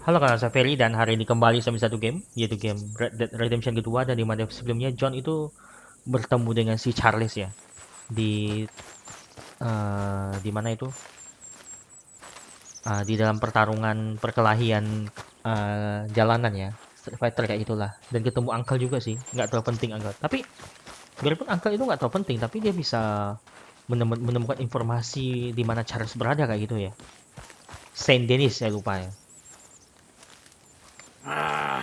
Halo kalian, saya Ferry dan hari ini kembali sama satu game, yaitu game Red Dead Redemption kedua. Dan di mana sebelumnya John itu bertemu dengan si Charles ya di di mana itu di dalam pertarungan perkelahian jalanan ya, Street Fighter kayak itulah. Dan ketemu Uncle juga sih, nggak terlalu penting Uncle. Tapi biarpun Uncle itu nggak terlalu penting, tapi dia bisa menemukan informasi di mana Charles berada kayak gitu ya. Saint Denis saya lupa ya.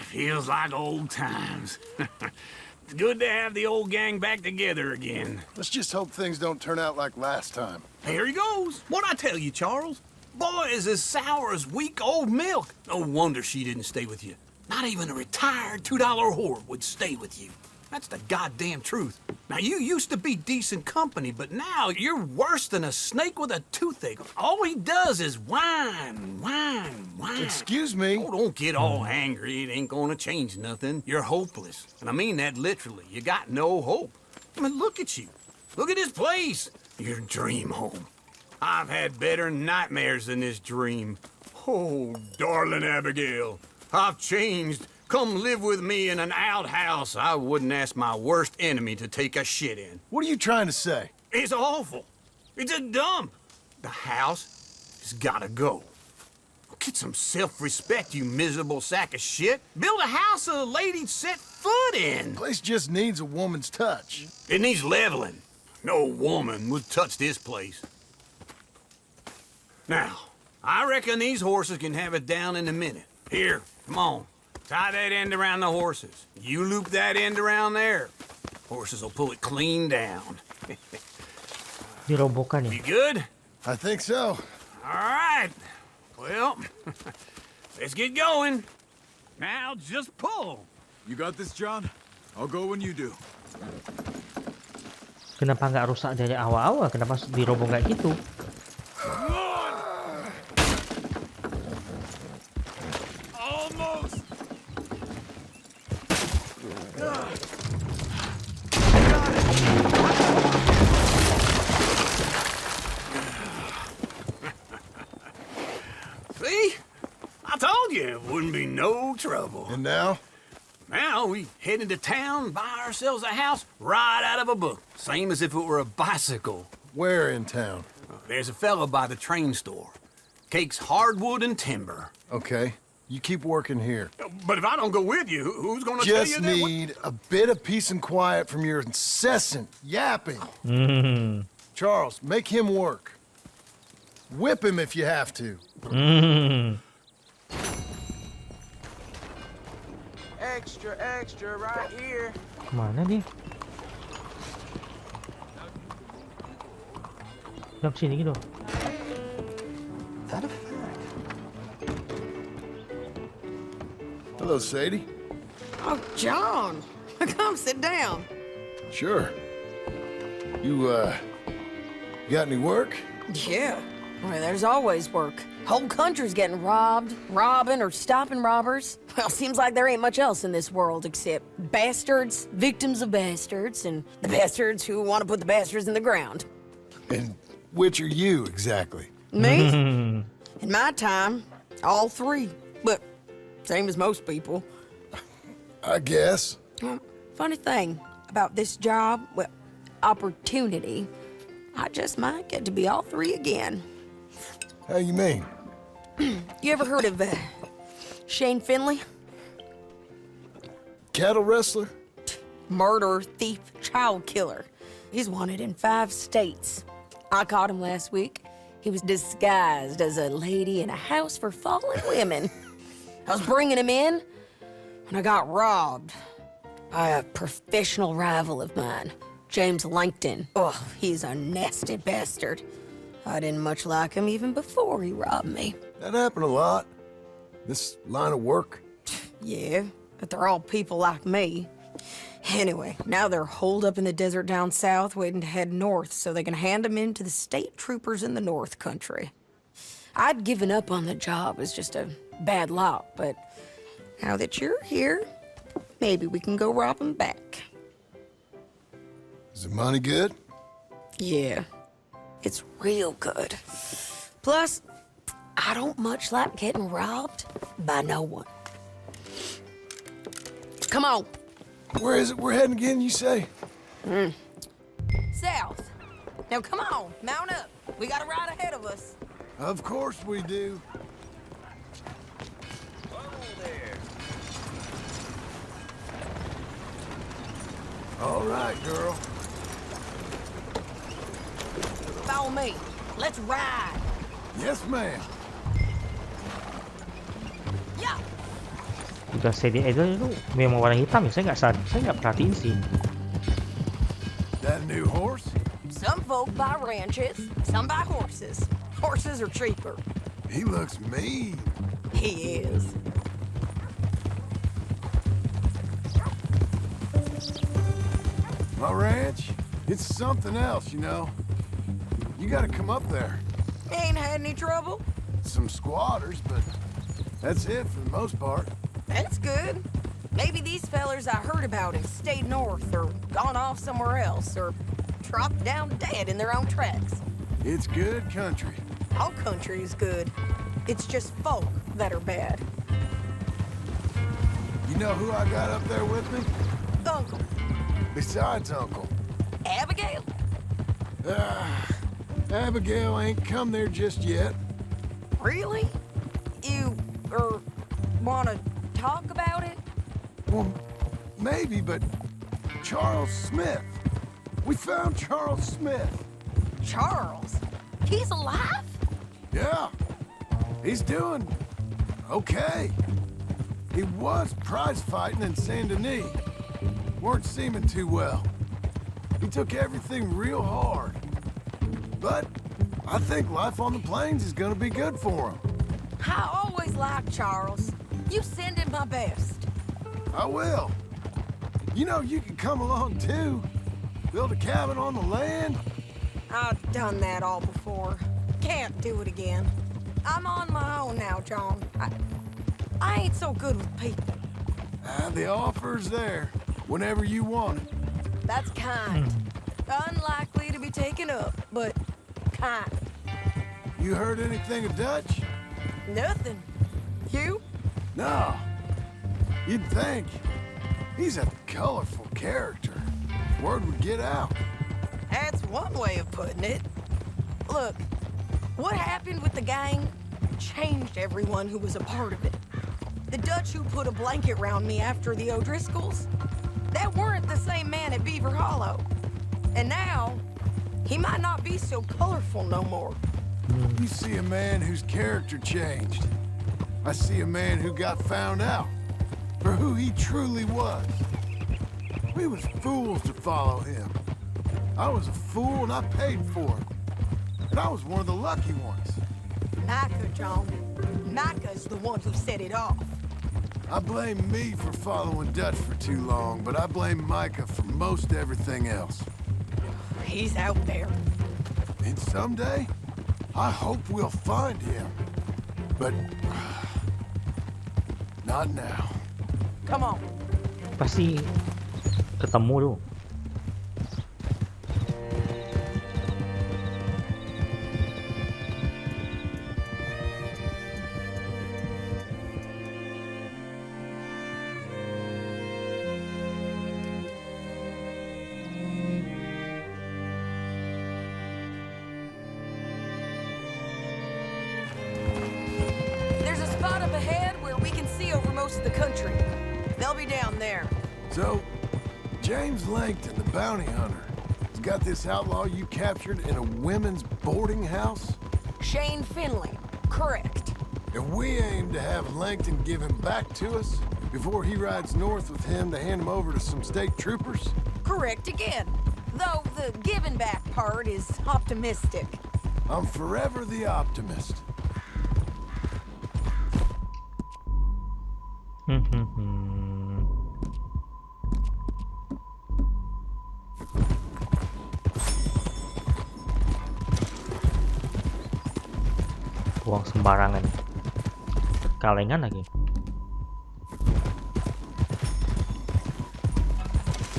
Feels like old times. It's good to have the old gang back together again. Let's just hope things don't turn out like last time. Here he goes. What'd I tell you, Charles? Boy is as sour as week-old milk. No wonder she didn't stay with you. Not even a retired $2 whore would stay with you. That's the goddamn truth. Now, you used to be decent company, but now you're worse than a snake with a toothache. All he does is whine, whine, whine. Excuse me? Oh, don't get all angry. It ain't gonna change nothing. You're hopeless. And I mean that literally. You got no hope. I mean, look at you. Look at this place. Your dream home. I've had better nightmares than this dream. Oh, darling Abigail, I've changed. Come live with me in an outhouse I wouldn't ask my worst enemy to take a shit in. What are you trying to say? It's awful. It's a dump. The house has gotta go. Get some self-respect, you miserable sack of shit. Build a house a lady'd set foot in. Place just needs a woman's touch. It needs leveling. No woman would touch this place. Now, I reckon these horses can have it down in a minute. Here, come on. Tie that end around the horses. You loop that end around there. Horses will pull it clean down. Dirobohkan ya. You good? I think so. All right. Well, let's get going. Now just pull. You got this, John? I'll go when you do. Kenapa nggak rusak dari awal-awal? Kenapa diroboh kayak gitu? Almost. See? I told you it wouldn't be no trouble. And now? Now we head into town, buy ourselves a house right out of a book. Same as if it were a bicycle. Where in town? There's a fella by the train store. Cakes hardwood and timber. Okay. You keep working here. But if I don't go with you, who's gonna tell you Just that? need a bit of peace and quiet from your incessant yapping. Charles, make him work. Whip him if you have to. Extra, extra, right here. Kemana dia? Jam sini gitu. Is that a fact? Hello, Sadie. Oh, John, come sit down. Sure. You got any work? Yeah, well, there's always work. Whole country's getting robbed, robbing, or stopping robbers. Well, seems like there ain't much else in this world except bastards, victims of bastards, and the bastards who want to put the bastards in the ground. And which are you exactly? Me? In my time, all three. But same as most people. I guess. Well, funny thing about this job, well, opportunity, I just might get to be all three again. How you mean? You ever heard of Shane Finley? Cattle wrestler? Murderer, thief, child killer. He's wanted in 5 states. I caught him last week. He was disguised as a lady in a house for fallen women. I was bringing him in when I got robbed by a professional rival of mine, James Langton. Oh, he's a nasty bastard. I didn't much like him even before he robbed me. That happened a lot. This line of work. Yeah, but they're all people like me. Anyway, now they're holed up in the desert down south, waiting to head north so they can hand them in to the state troopers in the north country. I'd given up on the job as just a bad lot, but now that you're here, maybe we can go rob them back. Is the money good? Yeah, it's real good. Plus, I don't much like getting robbed by no one. Come on. Where is it we're heading again, you say? South. Now come on, mount up. We got a ride ahead of us. Of course we do. All right, girl. Follow me. Let's ride. Yes, ma'am. Yeah. Juga sadie idol itu memang warna hitam ya, saya nggak perhatiin sih. That new horse? Some folk buy ranches, some buy horses. Horses are cheaper. He looks mean. He is. My ranch? It's something else, you know. You gotta come up there. Ain't had any trouble? Some squatters, but that's it for the most part. That's good. Maybe these fellers I heard about have stayed north or gone off somewhere else or dropped down dead in their own tracks. It's good country. All country is good. It's just folk that are bad. You know who I got up there with me? Uncle, Besides Uncle. Abigail? Abigail ain't come there just yet. Really? You, wanna talk about it? Well, maybe, but Charles Smith. We found Charles Smith. Charles? He's alive? Yeah. He's doing okay. He was prize fighting in Saint Denis. Weren't seeming too well. He took everything real hard. But I think life on the plains is gonna be good for him. I always liked Charles. You send him my best. I will. You know, you can come along too. Build a cabin on the land. I've done that all before. Can't do it again. I'm on my own now, John. I ain't so good with people. The offer's there whenever you want it. That's kind. Unlikely to be taken up, but kind. You heard anything of Dutch? Nothing. You? No. You'd think. He's a colorful character. Word would get out. That's one way of putting it. Look, what happened with the gang changed everyone who was a part of it. The Dutch who put a blanket round me after the O'Driscolls, that weren't the same man at Beaver Hollow. And now, he might not be so colorful no more. You see a man whose character changed. I see a man who got found out for who he truly was. We was fools to follow him. I was a fool and I paid for it. And I was one of the lucky ones. Micah, John. Micah's the one who set it off. I blame me for following Dutch for too long, but I blame Micah for most everything else. He's out there. And someday, I hope we'll find him. But not now. Come on. Pasti ketemu tuh. There's a spot up ahead where we can see over most of the country. They'll be down there. So, James Langton, the bounty hunter, has got this outlaw you captured in a women's boarding house? Shane Finley. Correct. And we aim to have Langton give him back to us before he rides north with him to hand him over to some state troopers? Correct again. Though the giving back part is optimistic. I'm forever the optimist. Buang sembarangan. Kalengan lagi.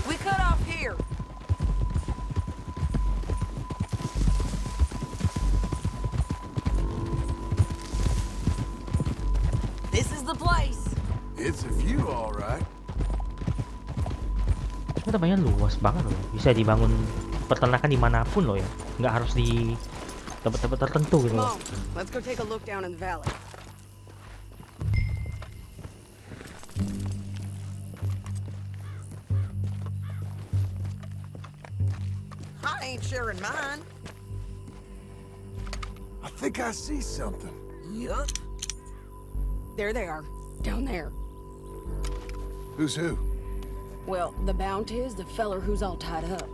We cut off here. This is the place. It's a view, all right. Kita banyak luas banget loh. Bisa dibangun peternakan dimanapun loh ya. Nggak harus di tempat-tempat tertentu gitu Come loh. on, let's go take a look down in the valley. I ain't sharing mine. I think I see something. Yup. There they are, down there. Who's who? Well, the bounty is the feller who's all tied up.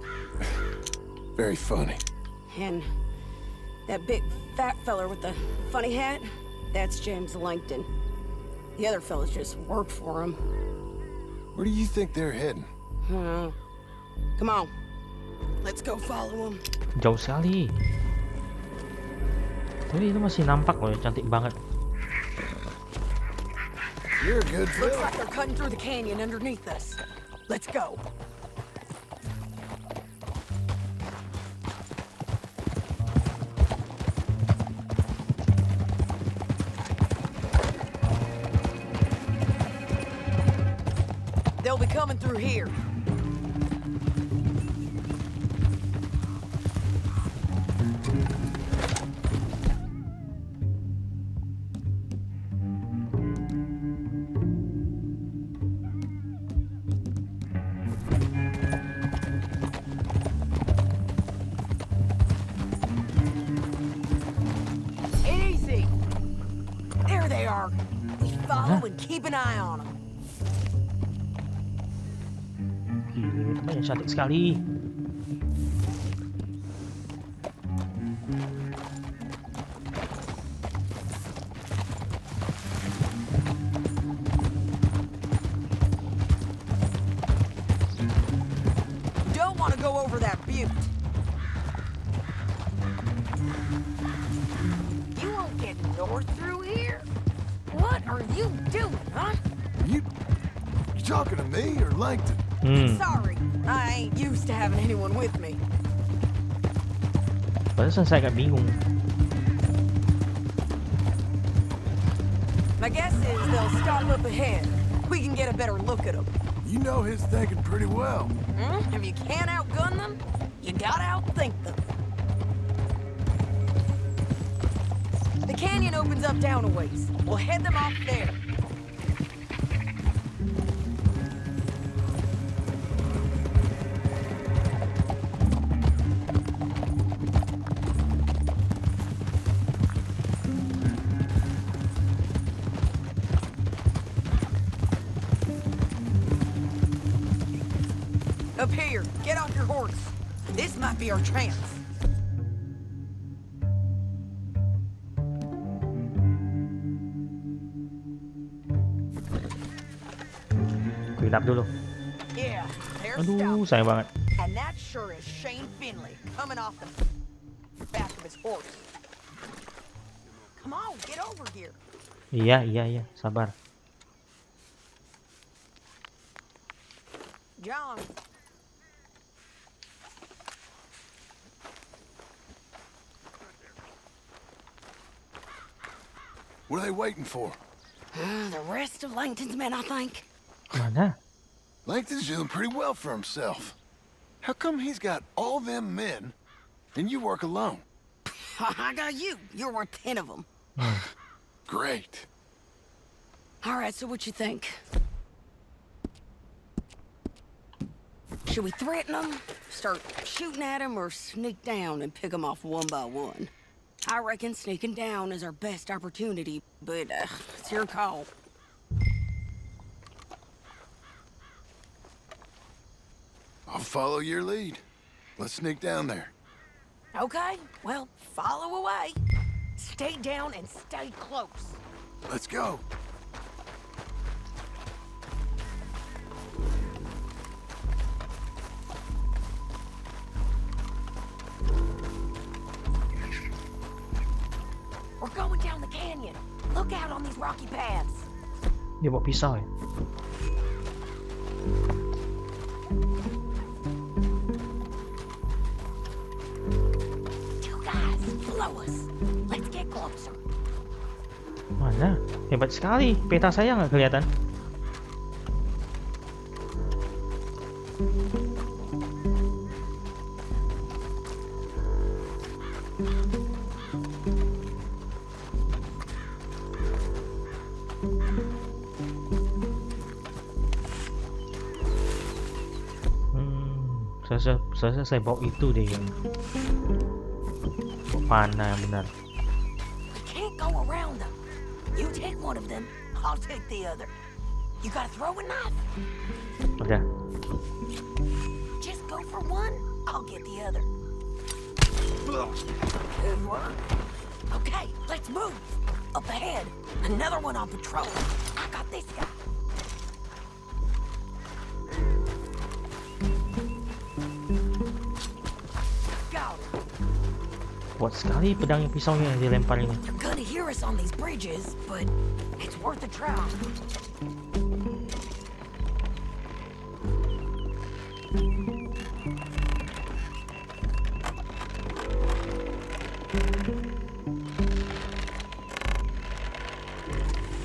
Very funny. And that big fat feller with the funny hat, that's James Langton. The other fellas just work for him. Where do you think they're heading? Come on, let's go follow him. Jauh sekali. Tapi itu masih nampak loh, cantik banget. You're a good Looks fella. like they're cutting through the canyon underneath us. Let's go. They'll be coming through here. Easy. There they are. We follow and keep an eye on them. Gila, tempatnya cantik sekali. Don't want to go over that butte. You won't get north through here? What are you doing, huh? You talking to me or Langton? Sorry, I ain't used to having anyone with me. Padahal saya agak bingung. My guess is they'll stop up ahead. We can get a better look at them. You know his thinking pretty well. If you can't outgun them, you gotta outthink them. The canyon opens up down a ways. We'll head them off there. Up here, get off your horse. This might be our chance. Gelap dulu. Yeah, they're Aduh, stopped. sayang banget. And that sure is Shane Finley coming off the back of his horse. Come on, get over here. Iya, sabar. John. What are they waiting for? The rest of Langton's men, I think. Mana? Langton's doing pretty well for himself. How come he's got all them men and you work alone? I got you. You're worth 10 of them. Great. All right, so what you think? Should we threaten them, start shooting at them, or sneak down and pick them off one by one? I reckon sneaking down is our best opportunity, but it's your call. I'll follow your lead. Let's sneak down there. Okay, well, follow away. Stay down and stay close. Let's go. We're going down the canyon. Look out on these rocky paths. Dia bawa pisau ya. Two guys, follow us. Let's get closer. Mana? Hebat sekali. Peta saya nggak kelihatan. Saya bawa itu deh yang panah yang benar. Can't go around them. You take one of them, I'll take the other. You gotta throw a knife. Udah. Just go for one, I'll get the other. Good work. Okay, let's move. Up ahead, another one on patrol. I got this guy. Kuat sekali pedang pisaunya yang dilempar ini. You're gonna hear us on these bridges, but it's worth a try.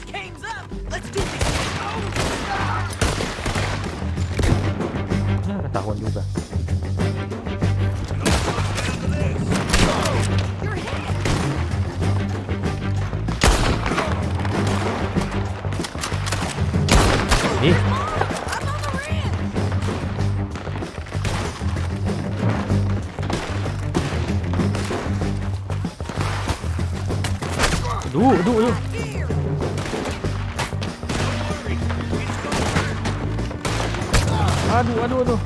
Game's up. Let's do this. Ya, ketahuan juga. Ih. Aduh. Aduh.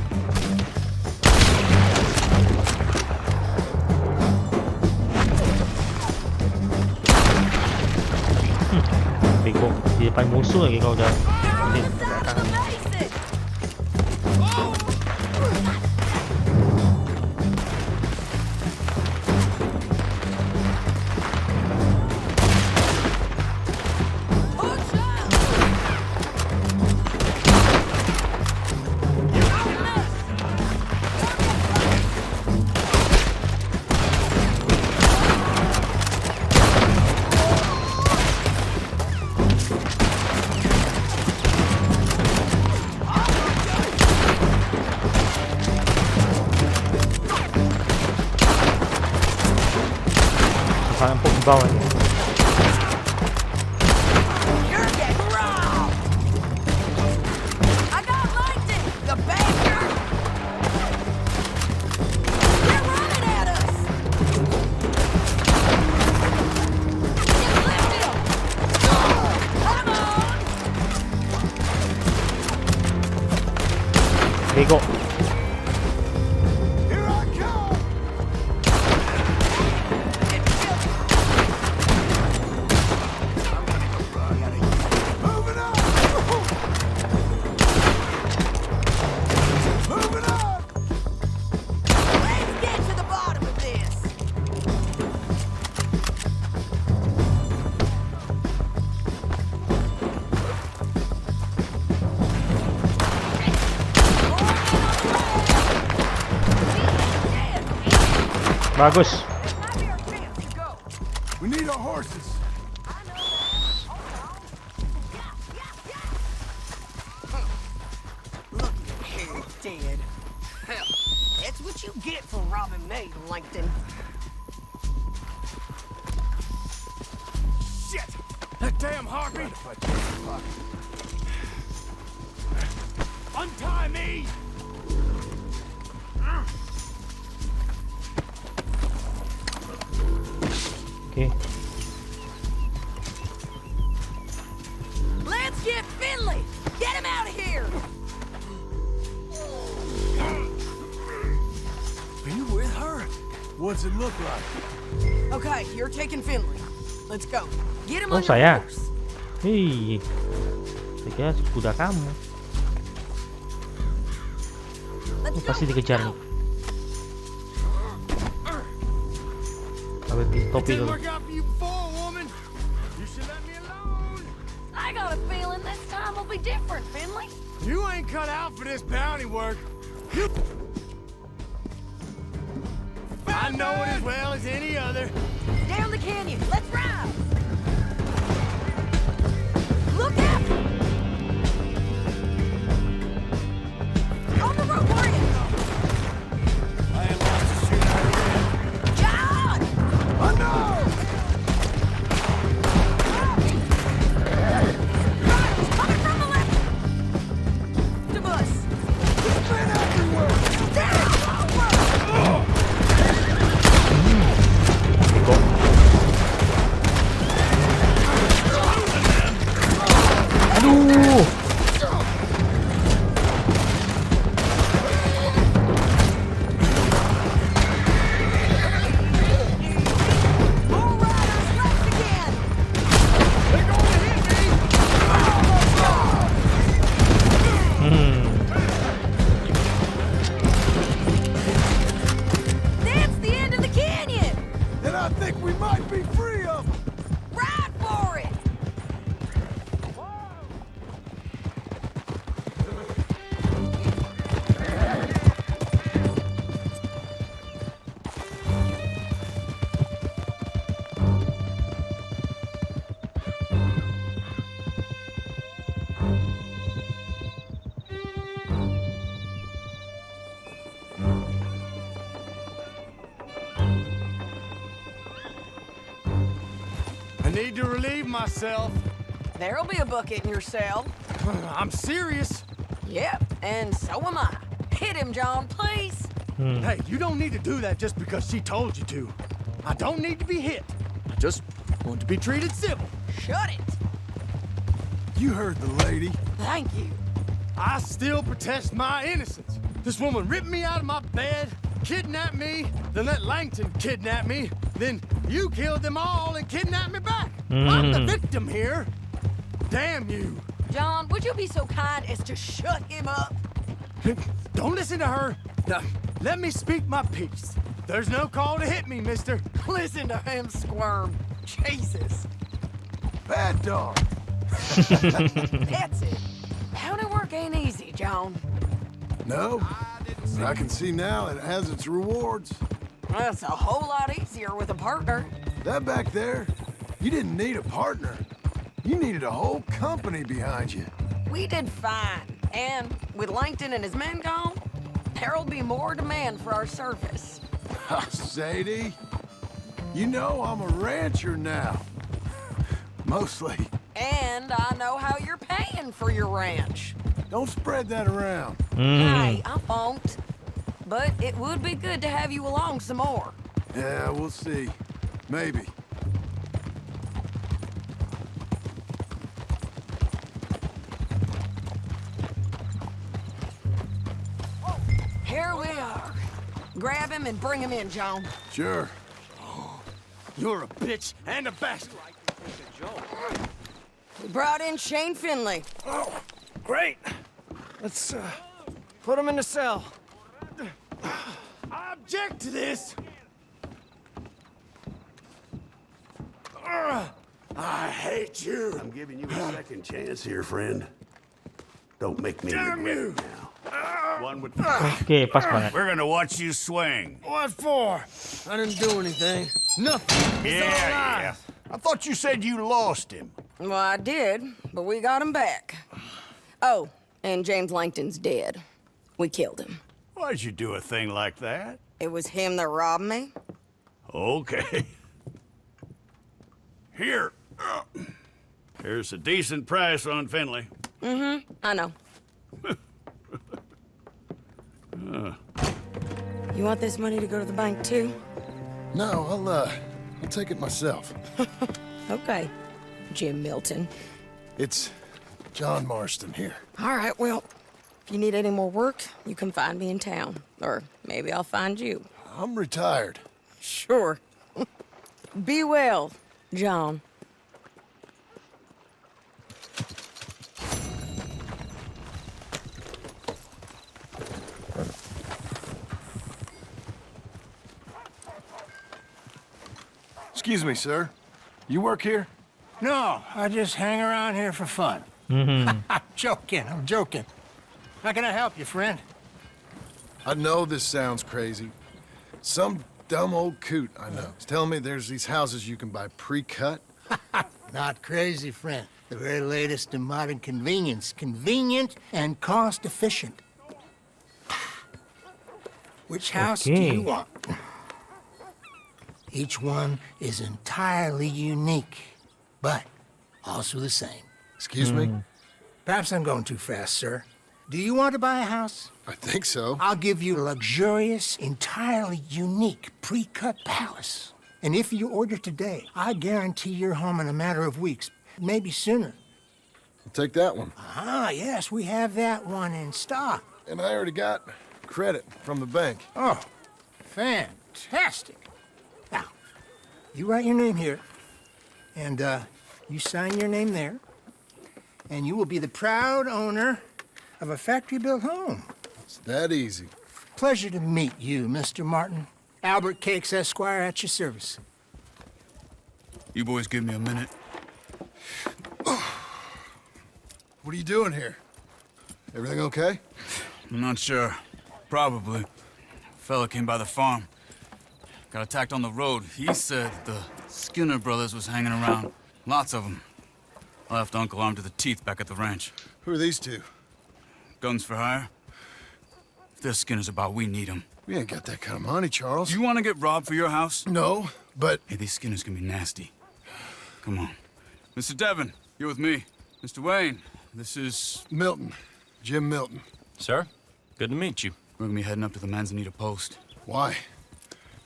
Bego di depan musuh lagi kalau udah empuk di bawah ini. Bego. Bagus. We need our horses. Look at him dead. Hell, that's what you get for robbing me, Langton. Shit! That damn harpy! Untie me! Okay. Let's get Finley! Get him out of here! Are you with her? What's it look like? Okay, you're taking Finley. Let's go. Get him Oh, on saya. your horse. Hei. Saya kira kuda kamu. Let's Ini pasti go. dikejar nih. Ambil topi dulu. I got a feeling this time will be different, Finley. You ain't cut out for this bounty work. I know it as well as any other. Down the canyon. Let's ride. Aduh. More riders left again. That's the end of the canyon. And I think we might be free of them. Ride for it. I need to relieve myself. There'll be a bucket in your cell. I'm serious. Yep, and so am I. Hit him, John, please. Hey, you don't need to do that just because she told you to. I don't need to be hit. I just want to be treated civil. Shut it. You heard the lady. Thank you. I still protest my innocence. This woman ripped me out of my bed, kidnapped me, then let Langton kidnap me, then you killed them all and kidnapped me back. I'm the victim here. Damn you. John, would you be so kind as to shut him up? Don't listen to her. Now, let me speak my piece. There's no call to hit me, mister. Listen to him squirm. Jesus. Bad dog. That's it. County work ain't easy, John. No, but I can see now it has its rewards. That's a whole lot easier with a partner. That back there, you didn't need a partner. You needed a whole company behind you. We did fine. And with Langton and his men gone, there'll be more demand for our service. Sadie, you know I'm a rancher now. Mostly. And I know how you're paying for your ranch. Don't spread that around. Hey, I won't. But it would be good to have you along some more. Yeah, we'll see. Maybe. Here we are. Grab him and bring him in, John. Sure. You're a bitch and a bastard. We brought in Shane Finley. Oh, great. Let's put him in the cell. I object to this. I hate you. I'm giving you a second chance here, friend. Don't make me Damn regret you. it now. One would. Oke, pas banget. We're gonna watch you swing. What for? I didn't do anything. Nothing. It's all lies. I thought you said you lost him. Well, I did, but we got him back. Oh, and James Langton's dead. We killed him. Why'd you do a thing like that? It was him that robbed me. Okay. Here. Here's a decent price on Finley. I know. You want this money to go to the bank, too? No, I'll take it myself. Okay, Jim Milton. It's John Marston here. All right, well, if you need any more work, you can find me in town. Or maybe I'll find you. I'm retired. Sure. Be well, John. Excuse me, sir. You work here? No, I just hang around here for fun. I'm joking. How can I help you, friend? I know this sounds crazy. Some dumb old coot I know is telling me there's these houses you can buy pre-cut. Not crazy, friend. The very latest in modern convenience. Convenient and cost-efficient. Which house do Okay. you want? Each one is entirely unique, but also the same. Excuse me? Perhaps I'm going too fast, sir. Do you want to buy a house? I think so. I'll give you a luxurious, entirely unique pre-cut palace. And if you order today, I guarantee you're home in a matter of weeks, maybe sooner. Take that one. Ah, yes, we have that one in stock. And I already got credit from the bank. Oh, fantastic. Now, you write your name here, and you sign your name there, and you will be the proud owner of a factory-built home. It's that easy. Pleasure to meet you, Mr. Martin. Albert Cakes, Esquire, at your service. You boys give me a minute. What are you doing here? Everything okay? I'm not sure. Probably. Fella came by the farm. Got attacked on the road. He said the Skinner brothers was hanging around. Lots of them. I left Uncle armed to the teeth back at the ranch. Who are these two? Guns for hire? If there's Skinners about, we need them. We ain't got that kind of money, Charles. You want to get robbed for your house? No, but... Hey, these Skinners can be nasty. Come on. Mr. Devon, you're with me. Mr. Wayne, this is... Milton. Jim Milton. Sir, good to meet you. We're gonna be heading up to the Manzanita post. Why?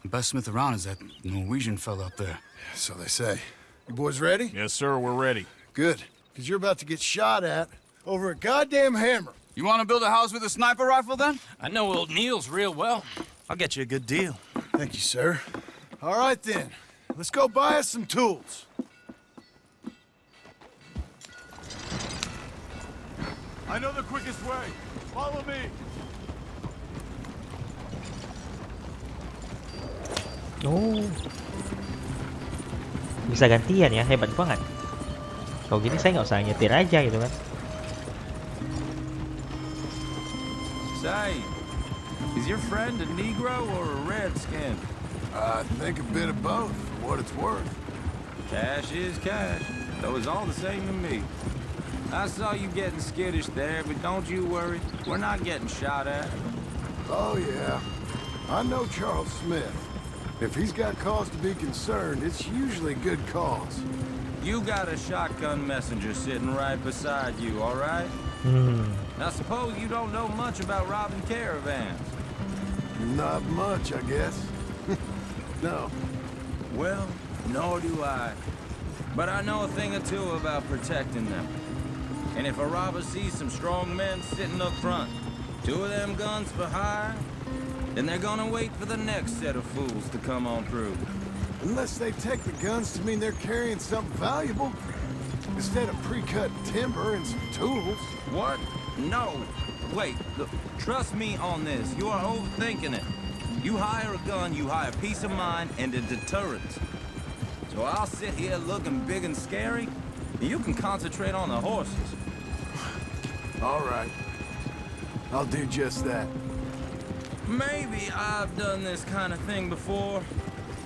The best smith around is that Norwegian fella up there. So they say. You boys ready? Yes, sir, we're ready. Good. Because you're about to get shot at over a goddamn hammer. You want to build a house with a sniper rifle, then? I know old Neil's real well. I'll get you a good deal. Thank you, sir. All right, then. Let's go buy us some tools. I know the quickest way. Follow me. Oh. Bisa gantian ya, hebat banget. Kalau gini saya nggak usah nyetir aja gitu kan. Say, is your friend a Negro or a Redskin? I think a bit of both, for what it's worth. Cash is cash, though it's all the same to me. I saw you getting skittish there, but don't you worry. We're not getting shot at. Oh, yeah. I know Charles Smith. If he's got cause to be concerned, it's usually good cause. You got a shotgun messenger sitting right beside you, all right? Now suppose you don't know much about robbing caravans. Not much, I guess. No. Well, nor do I. But I know a thing or two about protecting them. And if a robber sees some strong men sitting up front, 2 of them guns for hire, then they're gonna wait for the next set of fools to come on through. Unless they take the guns to mean they're carrying something valuable. Instead of pre-cut timber and some tools. What? No. Wait, look, trust me on this. You are overthinking it. You hire a gun, you hire peace of mind and a deterrent. So I'll sit here looking big and scary, and you can concentrate on the horses. All right. I'll do just that. Maybe I've done this kind of thing before,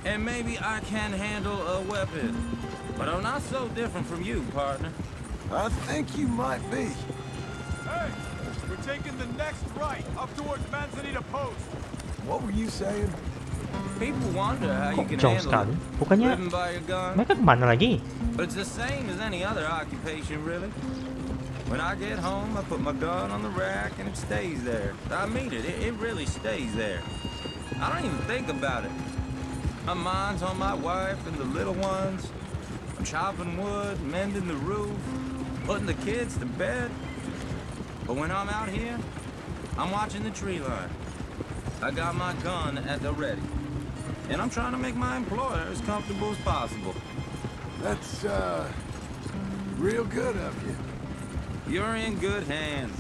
and maybe I can handle a weapon. But I'm not so different from you, partner. I think you might be. Hey, we're taking the next right up towards Manzanita post. What were you saying? People wonder how you Kok can jauh handle sekali? it, Bukannya living by your gun. mereka kemana lagi? But it's the same as any other occupation, really. When I get home, I put my gun on the rack and it stays there. I mean it, it really stays there. I don't even think about it. My mind's on my wife and the little ones. I'm chopping wood, mending the roof, putting the kids to bed. But when I'm out here, I'm watching the tree line. I got my gun at the ready. And I'm trying to make my employer as comfortable as possible. That's, real good of you. You're in good hands.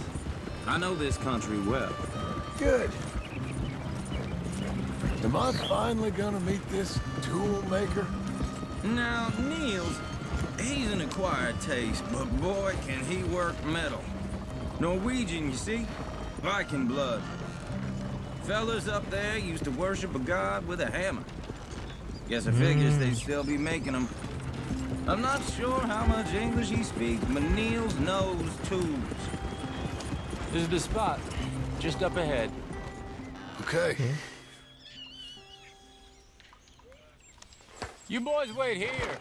I know this country well. Good. Am I finally gonna meet this tool maker? Now, Niels, he's an acquired taste, but boy, can he work metal. Norwegian, you see? Viking blood. Fellas up there used to worship a god with a hammer. Guess I figures they'd still be making them. I'm not sure how much English he speaks, but Niels knows tools. This is the spot, just up ahead. Okay. You boys wait here.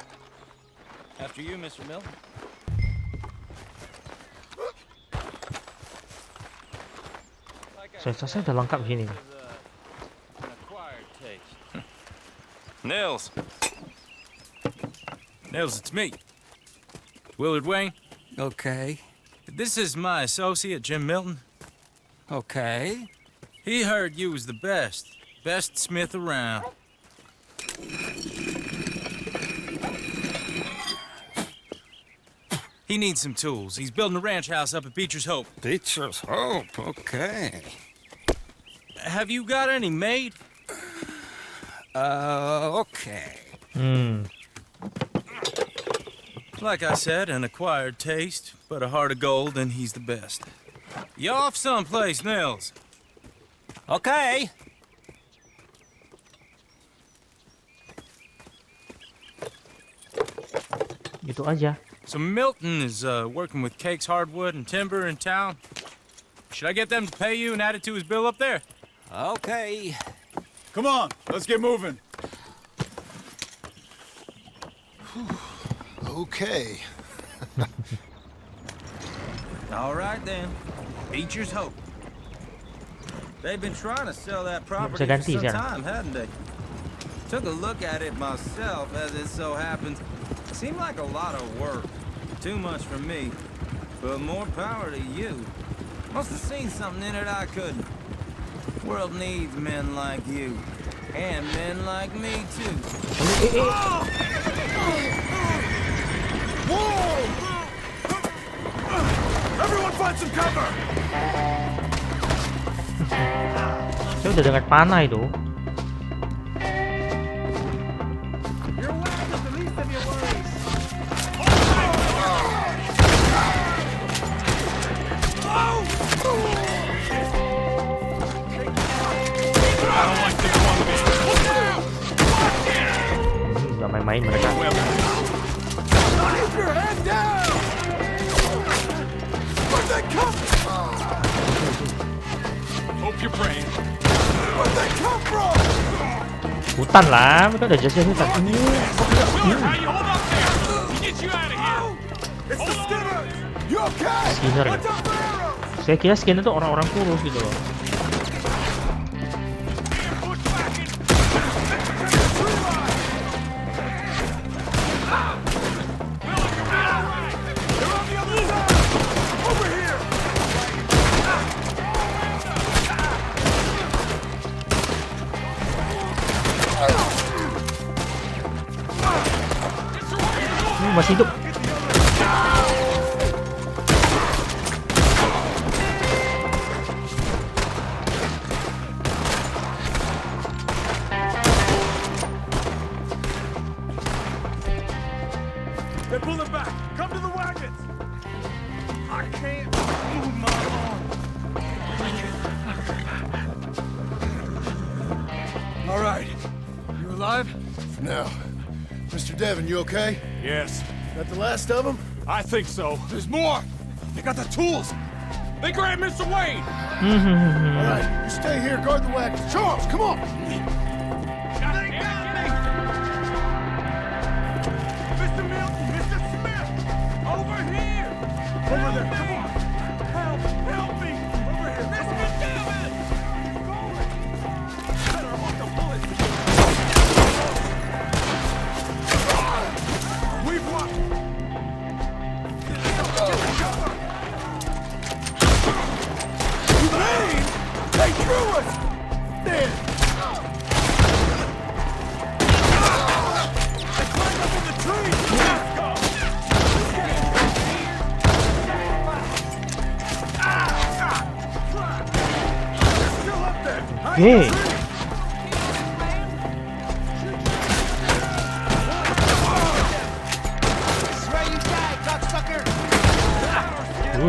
After you, Mr. Milton. Saya udah lengkap sini. An acquired taste. Nils. Nils, it's me. Willard Wayne. Okay. This is my associate, Jim Milton. Okay. He heard you was the best smith around. He needs some tools. He's building a ranch house up at Beecher's Hope. Beecher's Hope, okay. Have you got any made? Okay. Like I said, an acquired taste, but a heart of gold, and he's the best. You off someplace, Nils? Okay. Gitu aja. So Milton is working with Cake's Hardwood and Timber in town. Should I get them to pay you and add it to his bill up there? Okay. Come on, let's get moving. Okay. All right then. Beecher's Hope. They've been trying to sell that property for ganti some siya. time, hadn't they? Took a look at it myself, as it so happens. Seemed like a lot of work. Too much for me. But more power to you. Must have seen something in it I couldn't. World needs men like you. And men like me, too. Everyone find some cover! Saya udah dengar panah itu. Nggak main-main mereka. Keep your head down! Where'd they come from? Hope you're praying. Where'd they come from? Hutan lah, mereka udah jas hutan. How you hold up there? Get you out of here. It's the Skinner! You okay? Skinner. What's up, arrows? Saya kira Skinner itu orang-orang kurus gitu loh. Masih hidup. They're pulling back! Come to the wagons! I can't move my arm. All right. You alive? For now. Mr. Devon, you okay? Yes, That the last of them? I think so. There's more. They got the tools. They grabbed Mr. Wayne. All right, you stay here, guard the wagons. Charles, come on! They got me. Mr. Milton, Mr. Smith! Over here! Over there, come on! Help me! Over here! Mr. Devon! Better hook the bullets! We've won! Lane! They drew us! There! They climbed up in the trees! Let's go! They're still up there! Hey.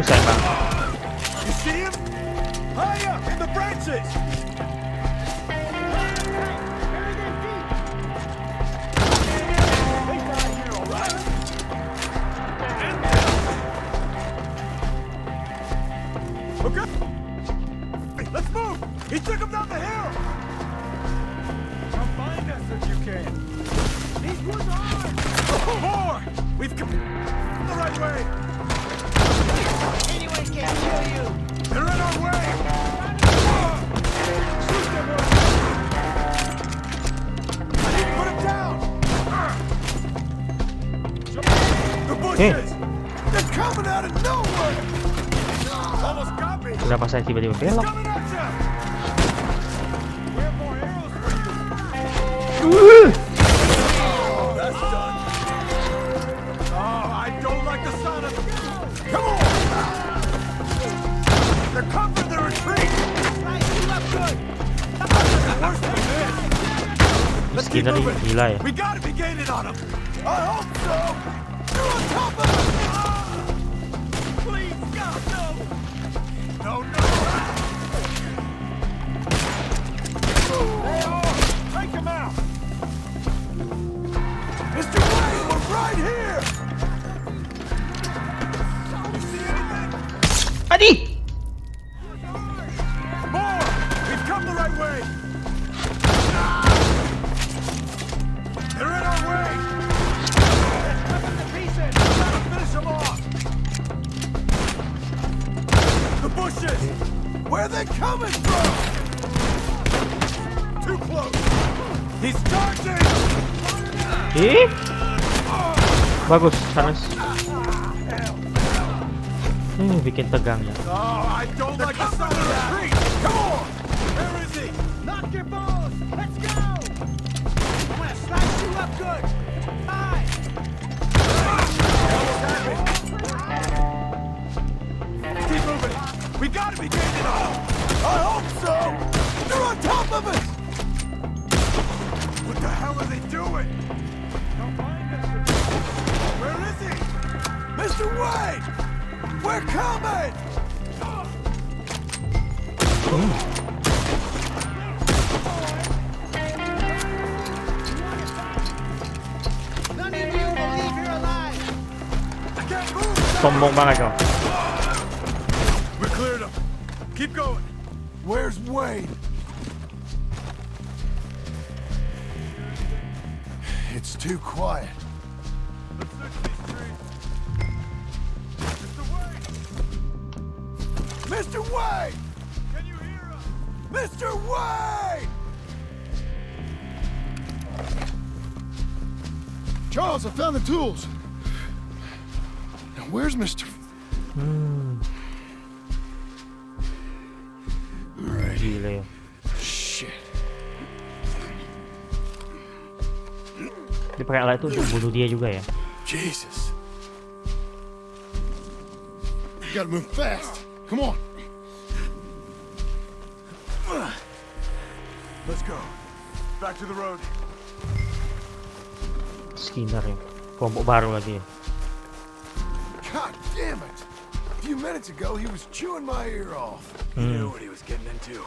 Saya bang. You see him? High up in the branches! They got here, all right? Okay. Hey, let's move! He took him down the hill! Come find us if you can. These woods are ours! More! We've come the right way! Anyone can kill you! They're in our way! Shoot them! I need to put him down! The bushes! They're coming out of Kenapa saya tiba-tiba belok? Skinner ini gila ya. We gotta be gaining on him. I hope so. You're on top of him. Please, God, no. No, no. They are. Take him out. Mr. Wayne, we're right here. You see anything? Adi! More. We've come the right way. They're in our way! Rip them to pieces! Gotta finish them off! The bushes! Where are they coming from? Too close! He's charging! Bagus, Charles. Bikin tegang ya. Oh, I don't like the sound of that! Come on! Where is he? Knock your balls! Let's go! I'm gonna slice you up good! Hi! Keep moving! We gotta be gaining on him! I hope so! They're on top of us! What the hell are they doing? Don't mind us. Where is he? Mr. Wayne! We're coming! None of you believe you're alive! I can't move! Sombong banget kau. We cleared him. Keep going. Where's Wayne? It's too quiet. Let's search these streets. Mr. Wayne! Mr. Wayne! Can you hear us? Mr. Wayne! Charles, I found the tools. Now where's Mr. Gila ya. Shit. Dia pakai alat itu untuk bunuh dia juga ya. Jesus. You gotta move fast. Come on. Let's go. Back to the road. Skinner ya. Kelompok baru lagi ya. God damn it. A few minutes ago, he was chewing my ear off. He knew what he was getting into.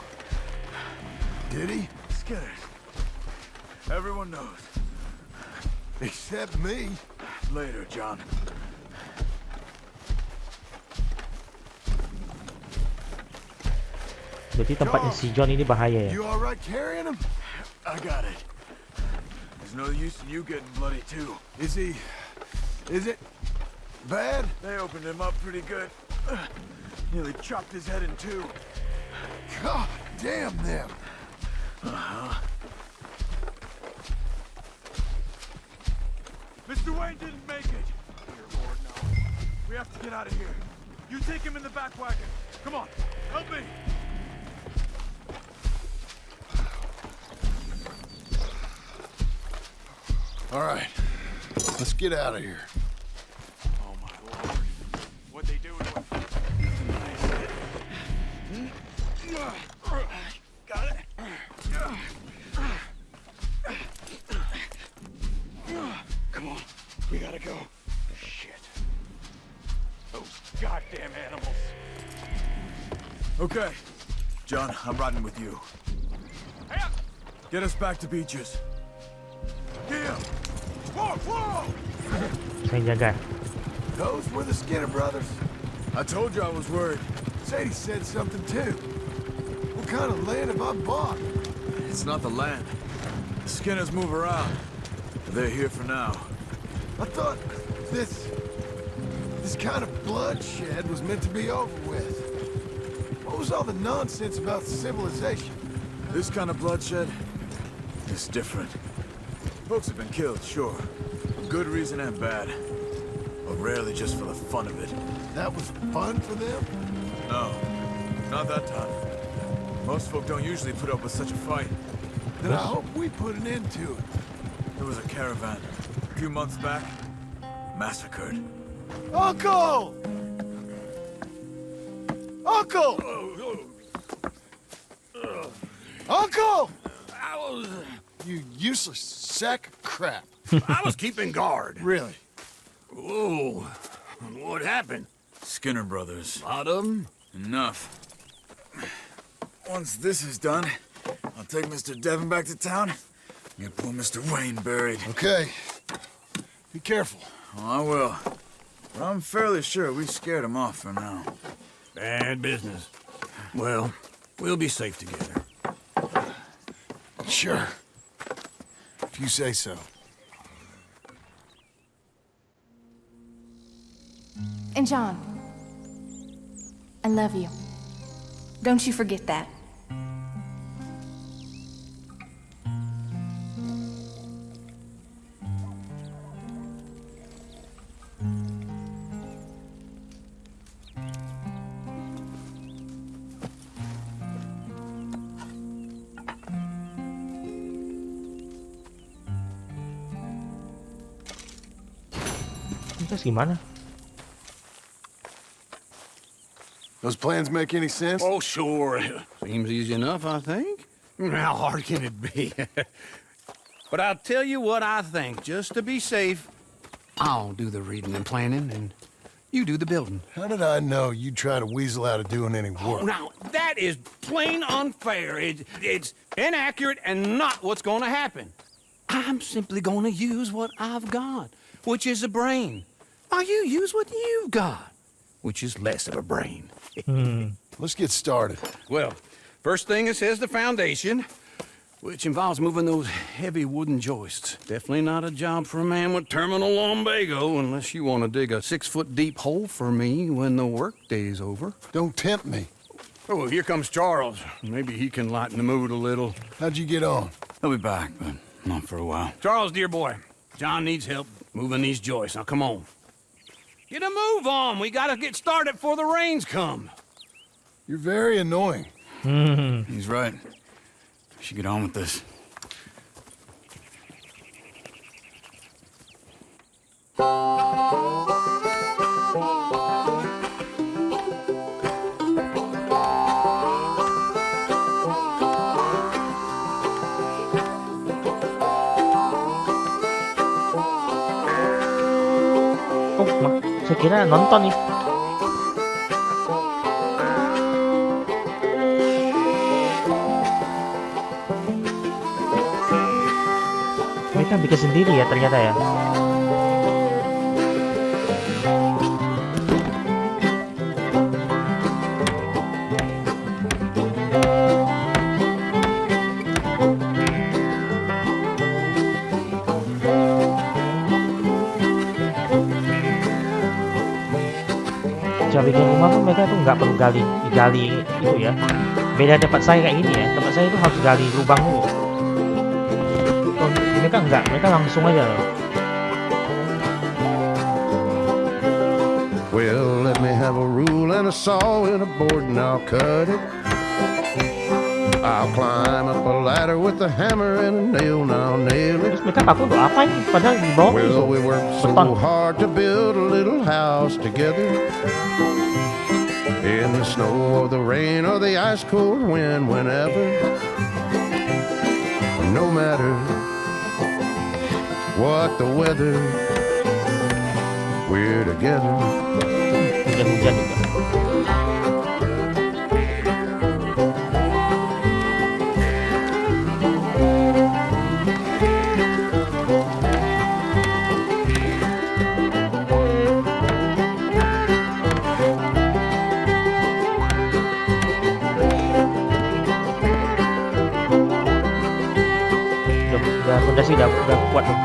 Did he? Scared. Everyone knows. Except me. Later, John. Berarti tempatnya si John ini bahaya ya. You all right carrying him? I got it. There's no use in you getting bloody too. Is he? Is it bad? They opened him up pretty good. Nearly chopped his head in two. God damn them. Mr. Wayne didn't make it. Dear Lord, no. We have to get out of here. You take him in the back wagon. Come on, help me. All right, let's get out of here. Oh my Lord, what they doing? Got it. Come on, we gotta go. Shit. Those goddamn animals. Okay, John, I'm riding with you. Get us back to Beaches. Yeah. Whoa, whoa! Saya jaga. Those were the Skinner brothers. I told you I was worried. Sadie said something too. What kind of land have I bought? It's not the land. The Skinners move around. They're here for now. I thought this kind of bloodshed was meant to be over with. What was all the nonsense about civilization? This kind of bloodshed is different. Folks have been killed, sure. For good reason and bad. But rarely just for the fun of it. That was fun for them? No. Not that time. Most folk don't usually put up with such a fight. Then I hope we put an end to it. There was a caravan a few months back. Massacred. Uncle! Uncle! Uncle! You useless sack of crap. I was keeping guard. Really? Whoa. What happened? Skinner brothers. Lot of them? Enough. Once this is done, I'll take Mr. Devon back to town and get poor Mr. Wayne buried. Okay. Be careful. Oh, I will. But I'm fairly sure we scared him off for now. Bad business. Well, we'll be safe together. Sure. If you say so. And John, I love you. Don't you forget that. Terus gimana? Those plans make any sense? Oh, sure. Seems easy enough, I think. How hard can it be? But I'll tell you what I think, just to be safe. I'll do the reading and planning, and you do the building. How did I know you'd try to weasel out of doing any work? Oh, now, that is plain unfair. It's inaccurate and not what's going to happen. I'm simply going to use what I've got, which is a brain. While you use what you've got, which is less of a brain. Let's get started. Well, first thing it says the foundation, which involves moving those heavy wooden joists. Definitely not a job for a man with terminal lumbago unless you want to dig a 6-foot deep hole for me when the workday's over. Don't tempt me. Oh, here comes Charles. Maybe he can lighten the mood a little. How'd you get on? He'll be back, but not for a while. Charles, dear boy, John needs help moving these joists. Now, come on. Get a move on. We gotta get started before the rains come. You're very annoying. He's right. We should get on with this. Oh, saya kira nonton nih. Mereka bikin sendiri ya ternyata ya. Cara bikin rumah pun mereka tuh nggak perlu gali itu ya. Beda tempat saya kayak ini ya. Tempat saya itu harus gali lubang dulu. Oh, mereka enggak, mereka langsung aja loh. Well, let me have a rule and a saw and a board and I'll cut it. I'll climb up a ladder with a hammer and a nail and I'll nail it. Terus mereka pakai untuk apa ini? Padahal di bawah itu Well, we worked so beton. hard to build a little house together. In the snow or the rain or the ice cold wind, whenever. No matter what the weather, we're together. Hujan-hujan juga. Fondasi udah kuat tuh.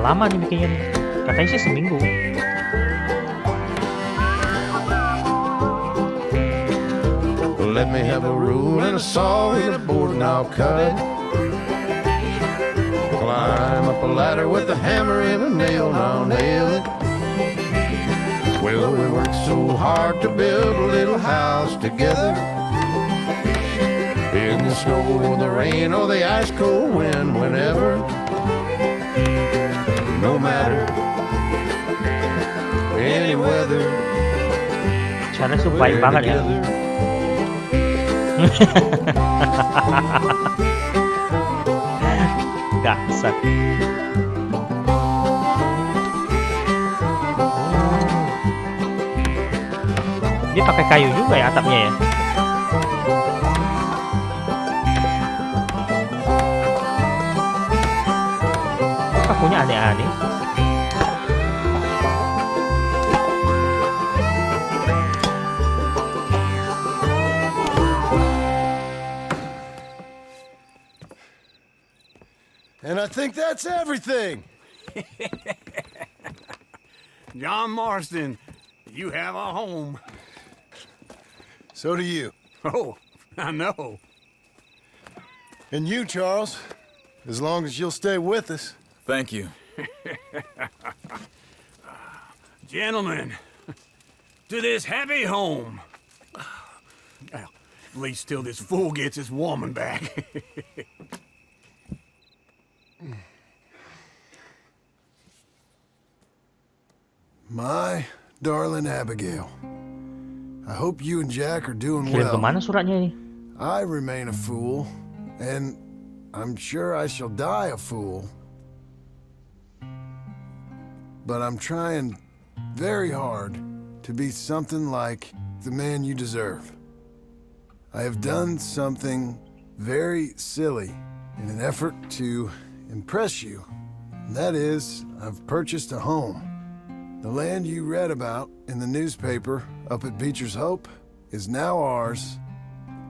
lama nih bikinnya nih. Katanya sih seminggu. Let me have a rule and a saw and a board and I'll cut it. Climb up a ladder with a hammer and a nail and I'll nail it. Well, we worked so hard to build a little house together. In the snow or the rain or the ice cold wind, whenever. No matter any weather. Cara tuh baik banget ya. Gasak. Dia pakai kayu juga ya atapnya ya. Pakunya aneh-aneh. And I think that's everything. John Marston, you have a home. So do you. Oh, I know. And you, Charles. As long as you'll stay with us. Thank you. Gentlemen, to this happy home. Well, at least till this fool gets his woman back. My darling Abigail, I hope you and Jack are doing Kirim well. kemana suratnya ini? I remain a fool, and I'm sure I shall die a fool. But I'm trying very hard to be something like the man you deserve. I have done something very silly in an effort to impress you. And that is, I've purchased a home. The land you read about in the newspaper up at Beecher's Hope is now ours,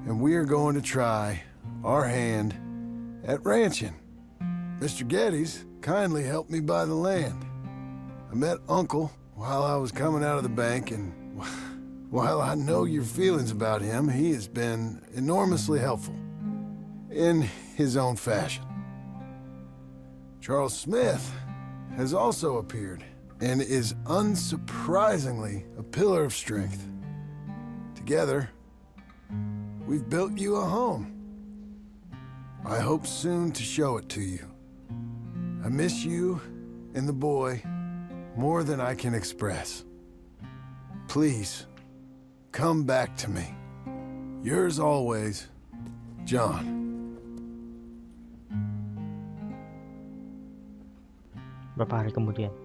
and we are going to try our hand at ranching. Mr. Geddes kindly helped me buy the land. I met Uncle while I was coming out of the bank, and while I know your feelings about him, he has been enormously helpful in his own fashion. Charles Smith has also appeared and is unsurprisingly a pillar of strength. Together, we've built you a home. I hope soon to show it to you. I miss you and the boy more than I can express. Please, come back to me. Yours always, John. Berapa hari kemudian?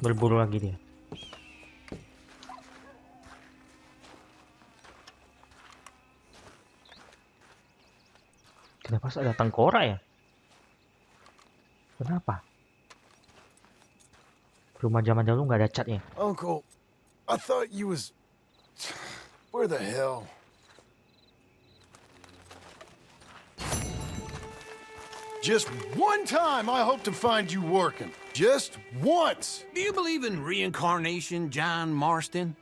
Berburu lagi dia. Kenapa ada tengkorak ya? Kenapa? Rumah zaman dulu nggak ada catnya. Uncle, I thought you was... Where the hell? Just one time I hope to find you working. Just once. Do you believe in reincarnation, John Marston?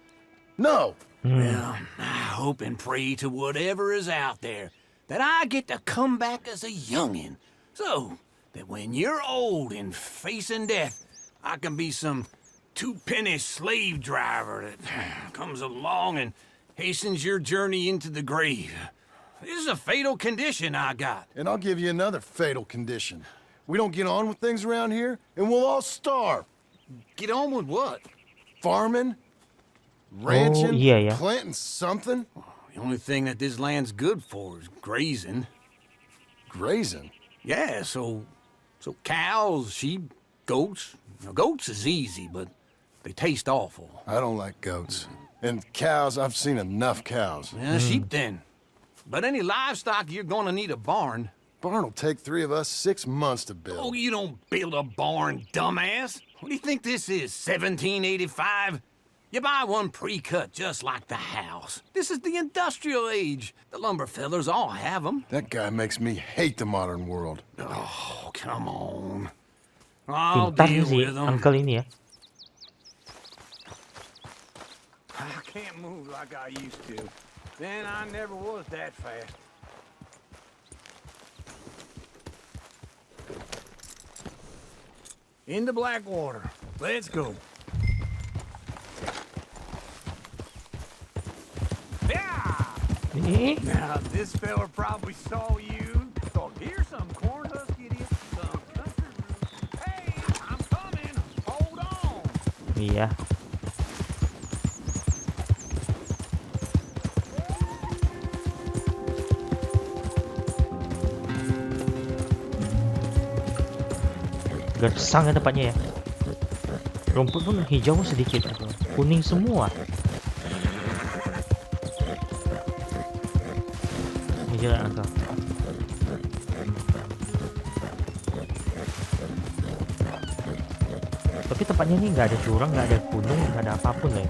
No. Well, I hope and pray to whatever is out there that I get to come back as a youngin', so that when you're old and facing death, I can be some two-penny slave driver that comes along and hastens your journey into the grave. This is a fatal condition I got. And I'll give you another fatal condition. We don't get on with things around here, and we'll all starve. Get on with what? Farming, ranching, yeah. planting something. The only thing that this land's good for is grazing. Grazing? Yeah, so cows, sheep, goats. Now, goats is easy, but they taste awful. I don't like goats. And cows, I've seen enough cows. Yeah, sheep then. But any livestock, you're gonna need a barn. Barn will take 3 of us 6 months to build. Oh, you don't build a barn, dumbass. What do you think this is, 1785? You buy one pre-cut just like the house. This is the industrial age. The lumber fellers all have them. That guy makes me hate the modern world. Oh, come on. I'll Pintar deal si with them. uncle ini ya. I can't move like I used to. Then I never was that fast. Into Blackwater. Let's go. Yeah! Ini Now, this fella probably saw you. Thought, here's some corn husk idiot, some country root. Hey, I'm coming. Hold on. iya. Gersang ya tempatnya ya. Rumput pun hijau sedikit atau kuning semua. Ini jalan uncle. Tapi tempatnya ini nggak ada jurang, nggak ada gunung, nggak ada apapun ya.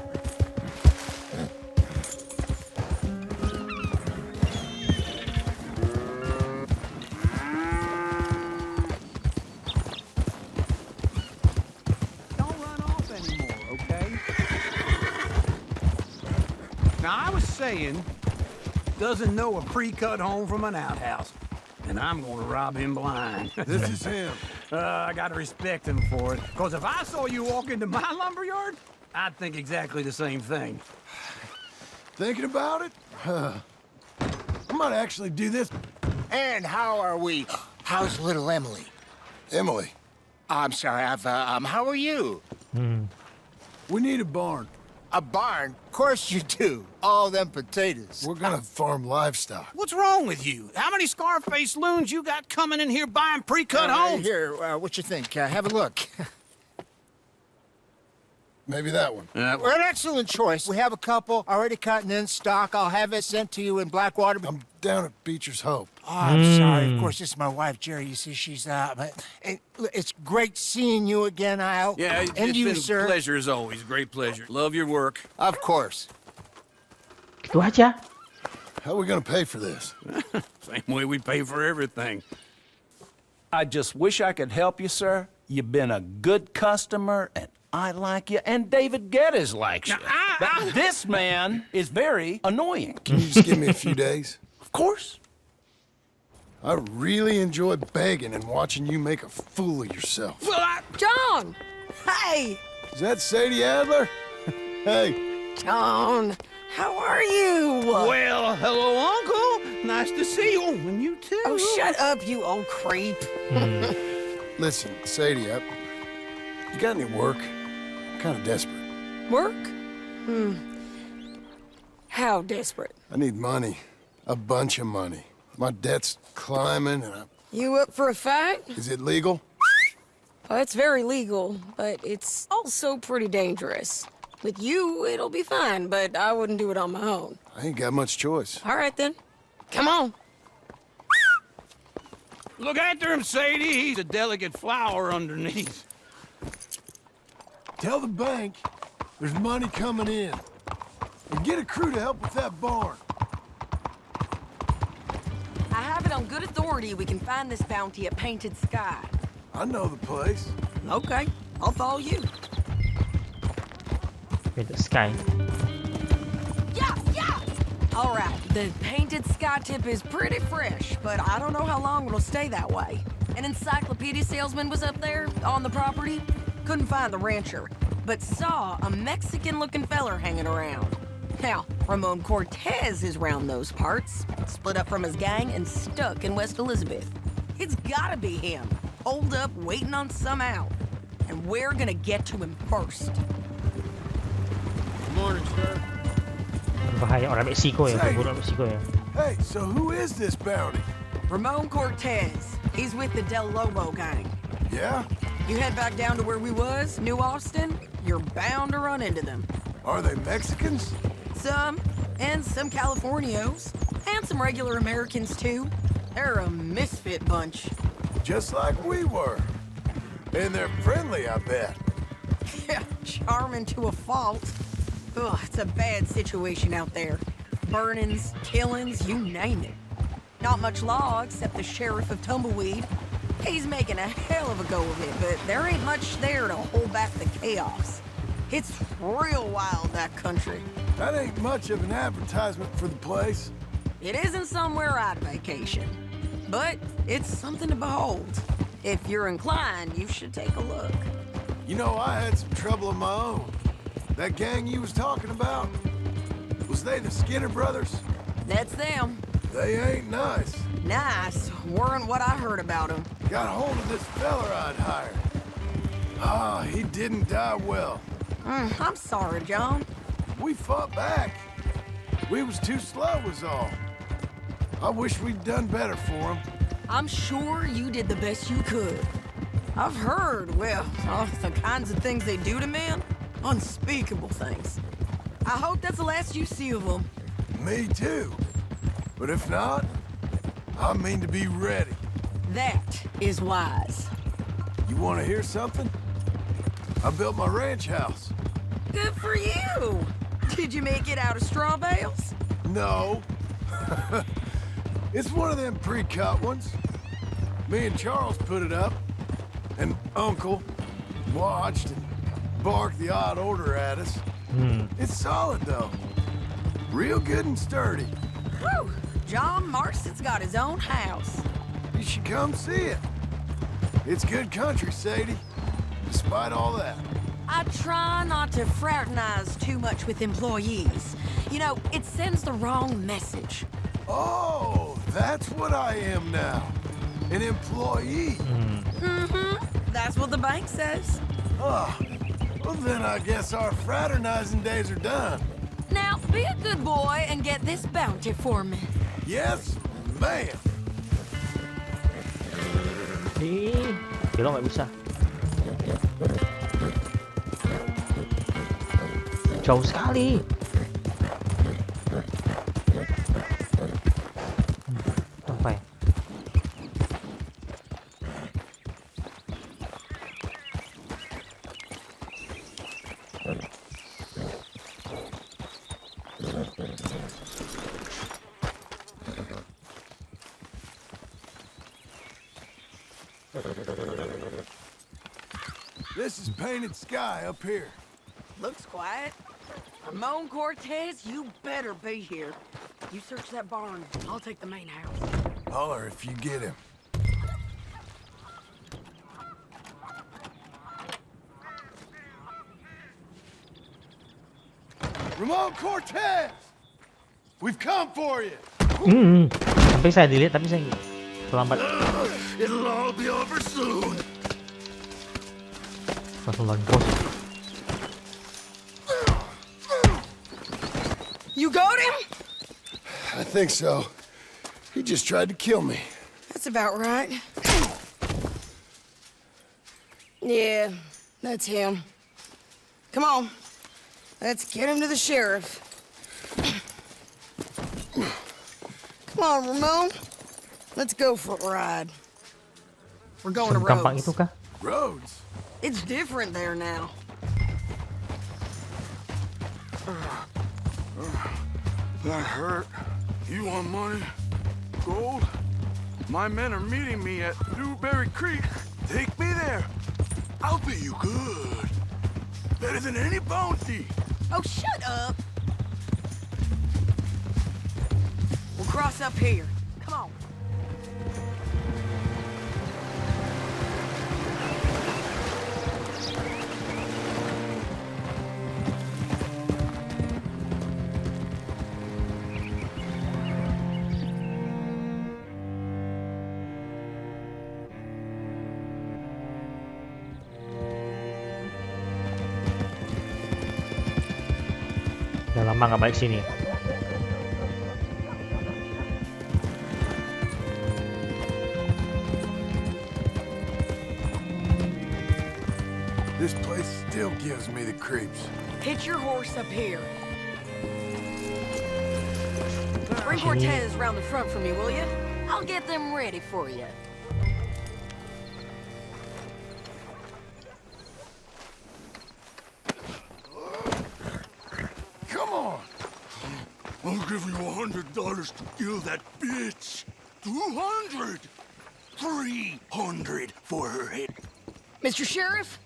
Don't run off anymore, okay? Now, I was saying, doesn't know a pre-cut home from an outhouse. And I'm gonna rob him blind. This is him. I gotta respect him for it. Because if I saw you walk into my lumberyard, I'd think exactly the same thing. Thinking about it? I might actually do this. And how are we? How's little Emily? Emily, I'm sorry, how are you? we need a barn. A barn? Of course you do. All them potatoes. We're gonna farm livestock. What's wrong with you? How many Scarface loons you got coming in here buying pre-cut homes? Here, what you think? Have a look. Maybe that one. We're an excellent choice. We have a couple already cut and in stock. I'll have it sent to you in Blackwater. I'm down at Beecher's Hope. Oh, I'm sorry. Of course, this is my wife, Jerry. You see, she's but it's great seeing you again, Al. Yeah, and it's you, been sir. a pleasure as always. Great pleasure. Love your work. Of course. Gitu aja. How are we gonna pay for this? Same way we pay for everything. I just wish I could help you, sir. You've been a good customer, and I like you, and David Geddes likes you. But this man is very annoying. Can you just give me a few days? Of course. I really enjoy begging and watching you make a fool of yourself. Well, John! Hey! Is that Sadie Adler? Hey, John, how are you? well, hello, Uncle. Nice to see you. And you too. Oh, shut up, you old creep. listen, Sadie, you got any work? I'm kind of desperate. Work? How desperate? I need money. A bunch of money. My debt's climbing, and You up for a fight? is it legal? Well, it's very legal, but it's also pretty dangerous. With you, it'll be fine, but I wouldn't do it on my own. I ain't got much choice. All right, then. Come on. Look after him, Sadie. He's a delicate flower underneath. Tell the bank there's money coming in. And get a crew to help with that barn. I have it on good authority we can find this bounty at Painted Sky. I know the place. Okay, I'll follow you. Beda Sky. Yeah, yeah! All right, the Painted Sky tip is pretty fresh, but I don't know how long it'll stay that way. An encyclopedia salesman was up there on the property. Couldn't find the rancher, but saw a Mexican-looking feller hanging around. Now, Ramon Cortez is round those parts, split up from his gang and stuck in West Elizabeth. It's gotta be him, holed up waiting on some out. And we're gonna get to him first. Good morning, sir. Berbahaya orang Meksiko ya, pemburu orang Meksiko ya. Hey, so who is this bounty? Ramon Cortez. He's with the Del Lobo gang. Yeah? You head back down to where we was, New Austin, you're bound to run into them. Are they Mexicans? Some, and some Californios, and some regular Americans too. They're a misfit bunch. Just like we were. And they're friendly, I bet. Yeah, charming to a fault. Ugh, it's a bad situation out there. Burnings, killings, you name it. Not much law except the sheriff of Tumbleweed. He's making a hell of a go of it, but there ain't much there to hold back the chaos. It's real wild, that country. That ain't much of an advertisement for the place. It isn't somewhere I'd vacation, but it's something to behold. If you're inclined, you should take a look. You know, I had some trouble of my own. That gang you was talking about, was they the Skinner brothers? That's them. They ain't nice. Nice. Weren't what I heard about them. Got hold of this fella I'd hired. Ah, he didn't die well. I'm sorry, John. We fought back. We was too slow was all. I wish we'd done better for him. I'm sure you did the best you could. I've heard, well, the kinds of things they do to men. Unspeakable things. I hope that's the last you see of them. Me too. But if not, I mean to be ready. That is wise. You want to hear something? I built my ranch house. Good for you. Did you make it out of straw bales? No. It's one of them pre-cut ones. Me and Charles put it up, and Uncle watched and barked the odd order at us. It's solid, though. Real good and sturdy. Whew. John Marston's got his own house. You should come see it. It's good country, Sadie, despite all that. I try not to fraternize too much with employees. You know, it sends the wrong message. Oh, that's what I am now. An employee. That's what the bank says. Oh, well then I guess our fraternizing days are done. Now, be a good boy and get this bounty for me. Yes, ma'am. Kira nggak bisa. Jauh sekali. Sampai. This is painted sky up here. Looks quiet. Ramon Cortez, you better be here. You search that barn. I'll take the main house. Holler if you get him. Ramon Cortez! We've come for you! Sampai saya delete tapi saya terlambat. It'll all be over soon. Langsung lagi bos. You got him? I think so. He just tried to kill me. That's about right. Yeah, that's him. Come on. Let's get him to the sheriff. Come on, Ramon. Let's go for a ride. We're going to Gampang Rhodes. itu kah? Rhodes? It's different there now. That hurt. You want money? Gold? My men are meeting me at Newberry Creek. Take me there. I'll pay you good. Better than any bounty. Oh, shut up. We'll cross up here. Come on. Udah lama nggak balik sini. This place still gives me the creeps. Hitch your horse up here. Bring Cortez around the front for me, will you? I'll get them ready for you. give you $100 to kill that bitch. 200. 300 for her head. Mr. Sheriff?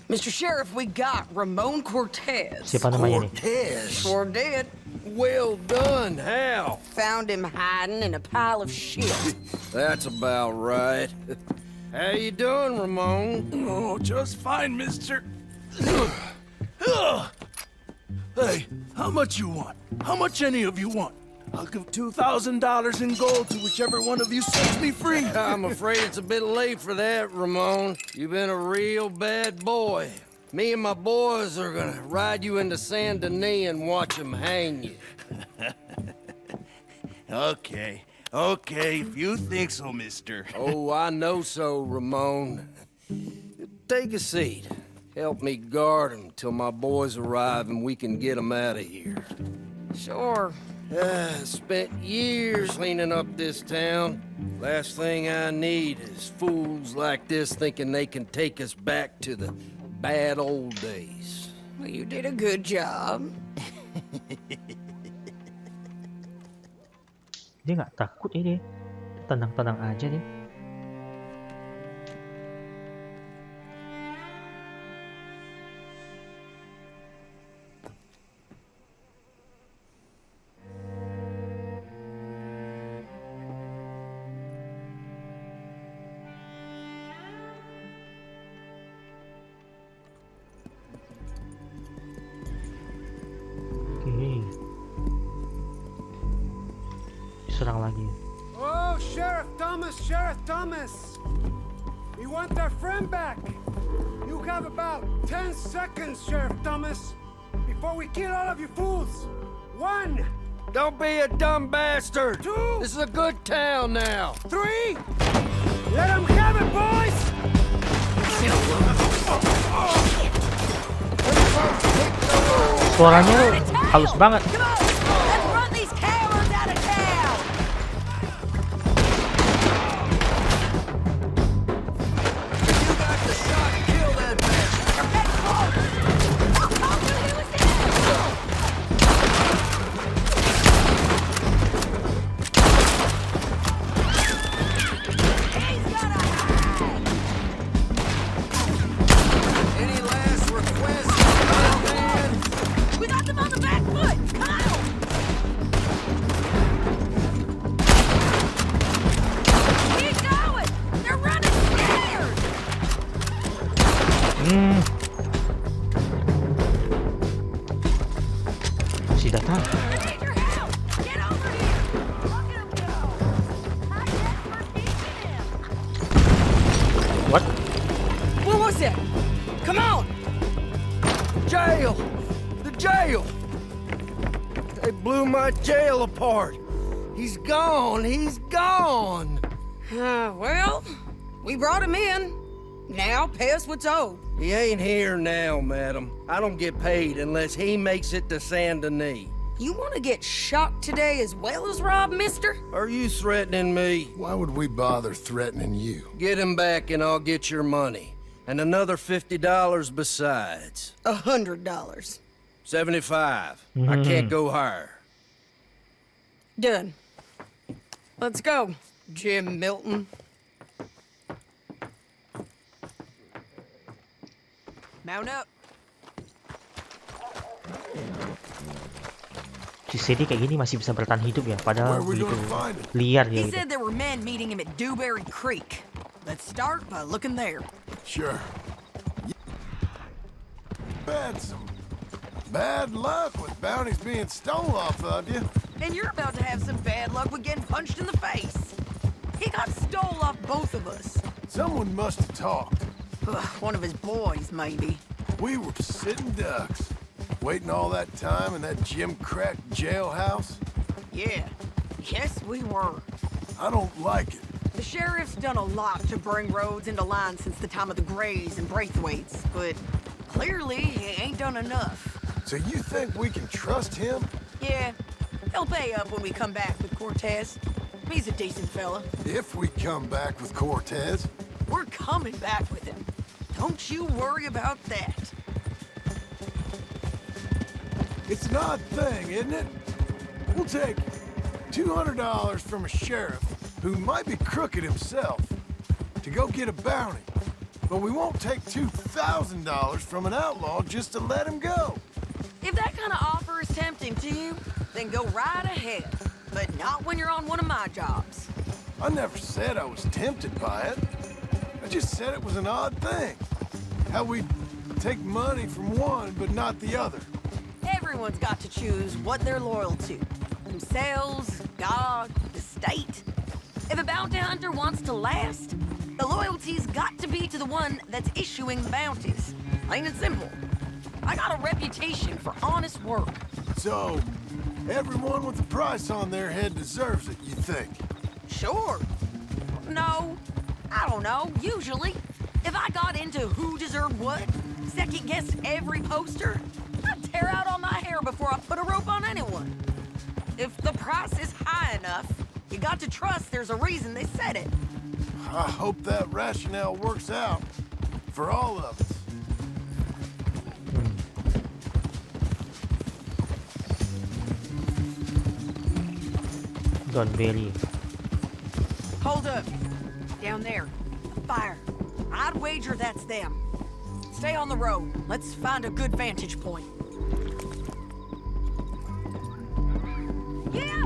Mr. Sheriff, we got Ramon Cortez. Siapa namanya nih? Cortez. Sure did. Well done. How? Found him hiding in a pile of shit. That's about right. How you doing, Ramon? Oh, just fine, mister. Hey, how much you want? How much any of you want? I'll give $2,000 in gold to whichever one of you sets me free. I'm afraid it's a bit late for that, Ramon. You've been a real bad boy. Me and my boys are gonna ride you into Saint Denis and watch them hang you. Okay, if you think so, mister. Oh, I know so, Ramon. Take a seat. Help me guard them till my boys arrive and we can get them out of here. Sure. Spent years cleaning up this town. Last thing I need is fools like this thinking they can take us back to the bad old days. Well, you did a good job. Dia nggak takut ini. Tenang-tenang aja deh. Serang lagi. Oh, Sheriff Thomas! We want our friend back. You have about 10 seconds, Sheriff Thomas, before we kill all of you fools. 1. Don't be a dumb bastard! 2. This is a good town now. 3. Let them have it, boys! Suaranya halus banget. Come on, let's run these cowards out of town. You got the shot. Kill that bastard. Any last requests, man? We got them on the back foot. Come on. Keep going. They're running scared. Masih datang. I need your help. Get over here. Look at him go. I guess we're keeping him. What? What was that? Come on. Jail! The jail! They blew my jail apart. He's gone. He's gone. Well, we brought him in. Now pay us what's owed. He ain't here now, madam. I don't get paid unless he makes it to Saint Denis. You want to get shot today as well as rob, mister? Are you threatening me? Why would we bother threatening you? Get him back and I'll get your money. And another $50 besides. $100. 75. I can't go higher. Done. Let's go, Jim Milton. Mount up. Si Sadie kayak gini masih bisa bertahan hidup ya, padahal Where we begitu gonna find him? liar dia He gitu. said there were men meeting him at Dewberry Creek. Let's start by looking there. Sure. Had some bad luck with bounties being stole off of you. And you're about to have some bad luck with getting punched in the face. He got stole off both of us. Someone must have talked. One of his boys, maybe. We were sitting ducks, waiting all that time in that Jim Crack jailhouse. Yeah. Yes, we were. I don't like it. The sheriff's done a lot to bring roads into line since the time of the Grays and Braithwaites, but clearly he ain't done enough. So you think we can trust him? Yeah, he'll pay up when we come back with Cortez. He's a decent fella. If we come back with Cortez. We're coming back with him. Don't you worry about that. It's an odd thing, isn't it? We'll take $200 from a sheriff who might be crooked himself to go get a bounty. But we won't take $2,000 from an outlaw just to let him go. If that kind of offer is tempting to you, then go right ahead. But not when you're on one of my jobs. I never said I was tempted by it. I just said it was an odd thing. How we take money from one but not the other. Everyone's got to choose what they're loyal to. Themselves, God, the state. If a bounty hunter wants to last, the loyalty's got to be to the one that's issuing the bounties. Plain and simple. I got a reputation for honest work. So, everyone with a price on their head deserves it, you think? Sure. No, I don't know, usually. If I got into who deserved what, second-guessed every poster, I'd tear out all my hair before I put a rope on anyone. If the price is high enough, you got to trust there's a reason they said it. I hope that rationale works out for all of us. Don't very. Hold up. Down there. Fire. I'd wager that's them. Stay on the road. Let's find a good vantage point. Yeah!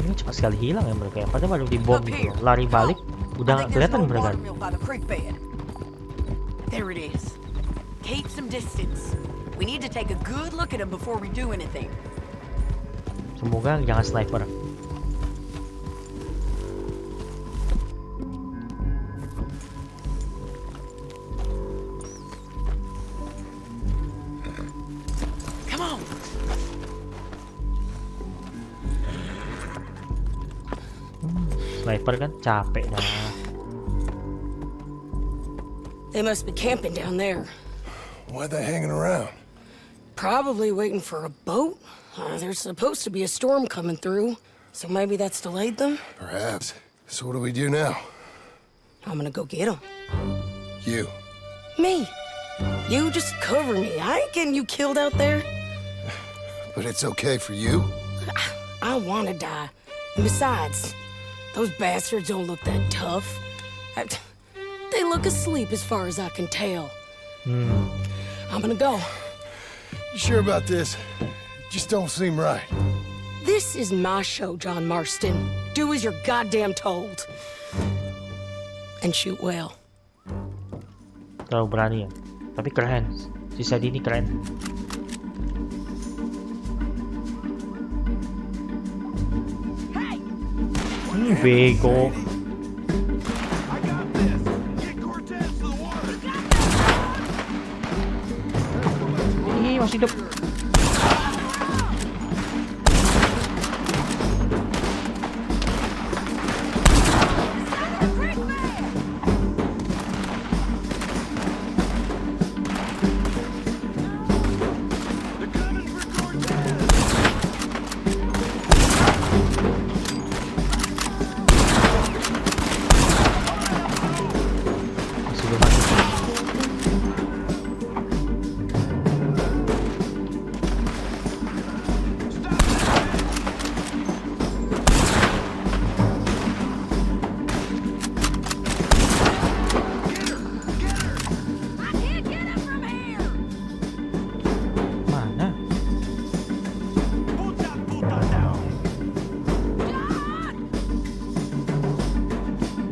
Ini cepat sekali hilang ya mereka. Padahal baru dibom gitu. Lari balik, udah nggak kelihatan mereka. There it is. Keep some distance. We need to take a good look at him before we do anything. Semoga jangan sniper. Come on. Sniper kan capek dah. They must be camping down there. Why they hanging around? Probably waiting for a boat. There's supposed to be a storm coming through, so maybe that's delayed them? Perhaps. So what do we do now? I'm gonna go get them. You. Me. You just cover me. I ain't getting you killed out there. But it's okay for you? I wanna die. And besides, those bastards don't look that tough. They look asleep as far as I can tell. I'm gonna go. You sure about this? Just don't seem right. This is my show, John Marston. Do as you're goddamn told. And shoot well. Terlalu berani ya. Tapi keren. Si Sadie ini keren. Bego. Ih, masih hidup.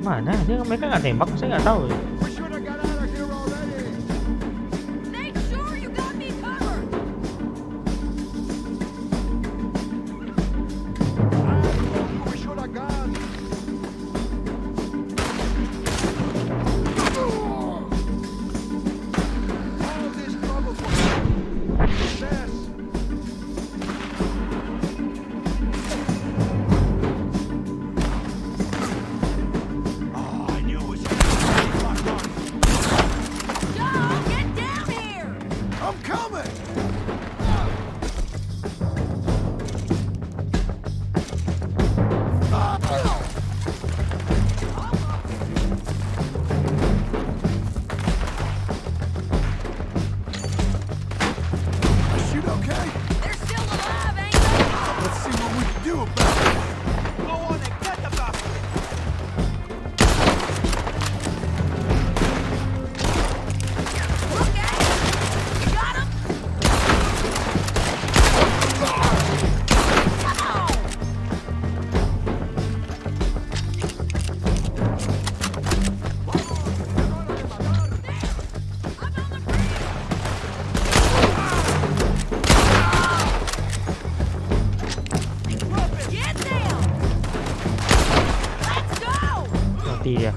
Mana? Mereka nggak tembak, saya nggak tahu. mati dia.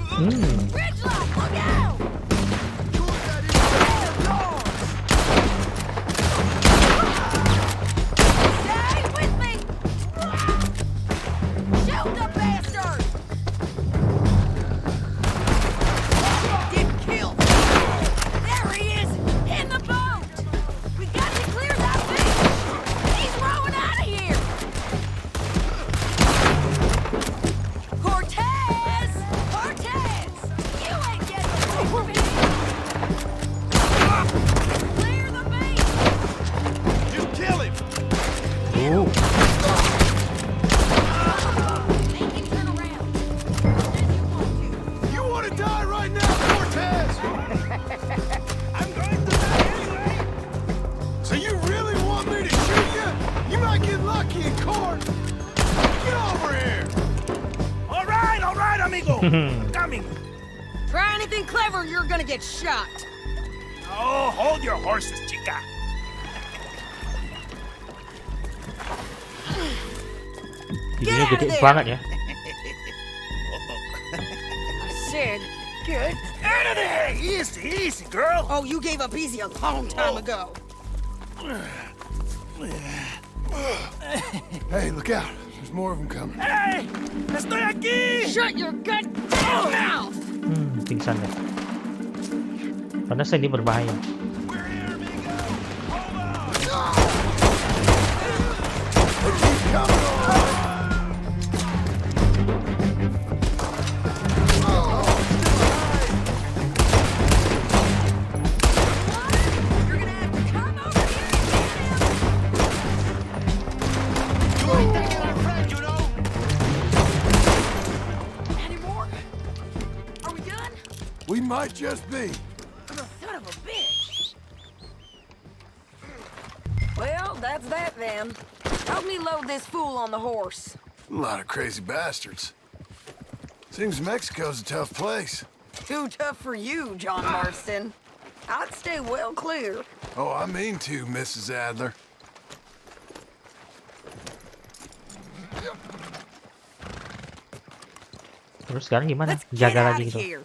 Coming. Try anything clever, you're gonna get shot. Oh, hold your horses, chica. Giginya gede banget ya. I said, good. Out of there! Easy, easy, girl. Oh, you gave up easy a long time ago. Hey, look out. There's more of them coming. Hey! Estoy aquí! Shut your goddamn mouth! Pingsan ya. Karena Sandy berbahaya. We might just be. Son of a bitch! Well, that's that then. Help me load this fool on the horse. A lot of crazy bastards. Seems Mexico's a tough place. Too tough for you, John Marston. I'd stay well clear. Oh, I mean to, Mrs. Adler. Terus sekarang gimana? Let's get Jaga out lagi of gitu. here.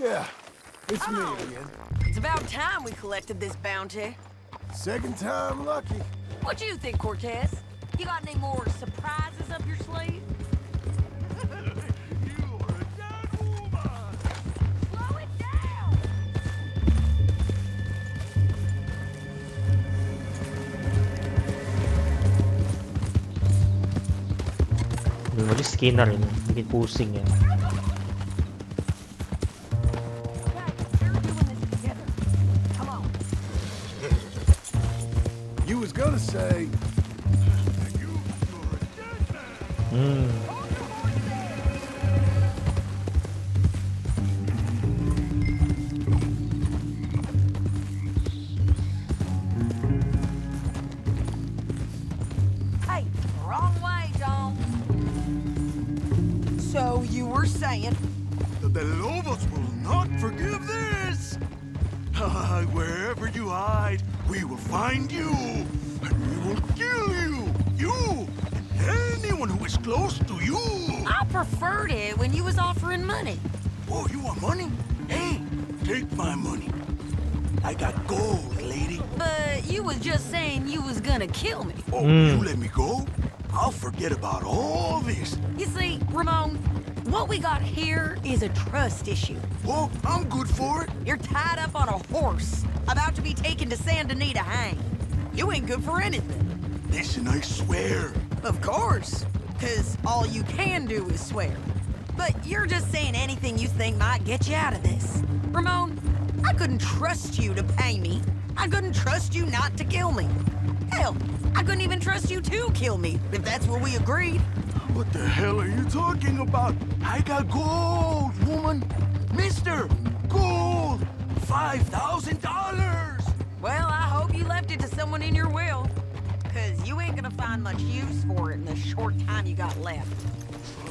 Yeah, it's me again. It's about time we collected this bounty. Second time lucky. What you think, Cortez? You got any more surprises up your sleeve? Slow it down! Belum lagi Skinner ini, bikin pusing ya. You was gonna say. Hey, wrong way, John. So you were saying? The Lobos will not forgive this. Wherever you hide, we will find you, and we will kill you. You and anyone who is close to you. I preferred it when you was offering money. Oh, you want money? Hey, take my money. I got gold, lady. But you was just saying you was gonna kill me. Oh, you let me go? I'll forget about all this. You see, Ramon, what we got here is a trust issue. Oh, I'm good for it. You're tied up on a horse, about to be taken to Saint Denis to hang. You ain't good for anything. Listen, I swear. Of course, because all you can do is swear. But you're just saying anything you think might get you out of this. Ramon, I couldn't trust you to pay me. I couldn't trust you not to kill me. Hell, I couldn't even trust you to kill me, if that's what we agreed. What the hell are you talking about? I got gold, woman. Mister, gold. $5,000. Well, I hope you left it to someone in your will. Because you ain't gonna find much use for it in the short time you got left.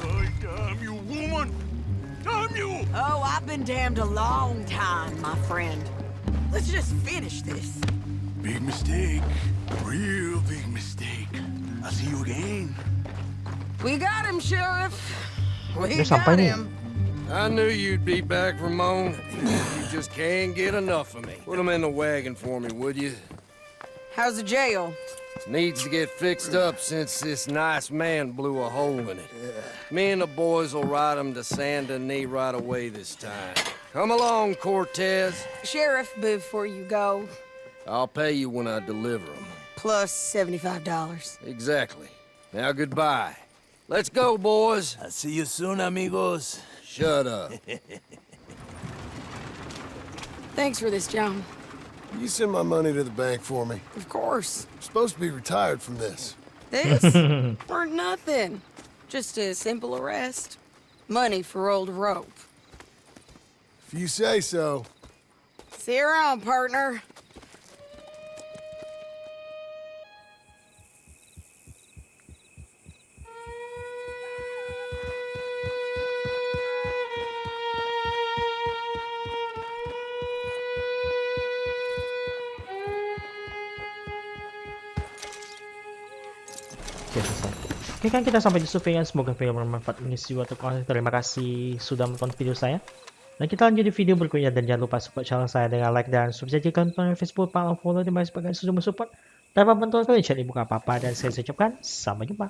Oh, damn you, woman. Damn you. Oh, I've been damned a long time, my friend. Let's just finish this. Big mistake. Real big mistake. I'll see you again. We got him, Sheriff. We Udah sampai got nih. him. I knew you'd be back, Ramon. You just can't get enough of me. Put him in the wagon for me, would you? How's the jail? Needs to get fixed up since this nice man blew a hole in it. Me and the boys will ride him to Saint Denis right away this time. Come along, Cortez. Sheriff, before you go, I'll pay you when I deliver him. plus $75. Exactly. Now goodbye. Let's go, boys. I'll see you soon, amigos. Shut up. Thanks for this, John. You send my money to the bank for me. Of course. I'm supposed to be retired from this. This? For nothing. Just a simple arrest. Money for old rope. If you say so. See you around, partner. Oke, selesai. Oke kan kita sampai di survei. Semoga video bermanfaat mengisi waktu kalian. Terima kasih sudah menonton video saya. Dan kita lanjut di video berikutnya. Dan jangan lupa support channel saya dengan like dan subscribe. Jika kalian Facebook, follow dan sebagai sudah mensupport. Tanpa bantuan kalian chat ibu apa-apa. Dan saya ucapkan sampai jumpa.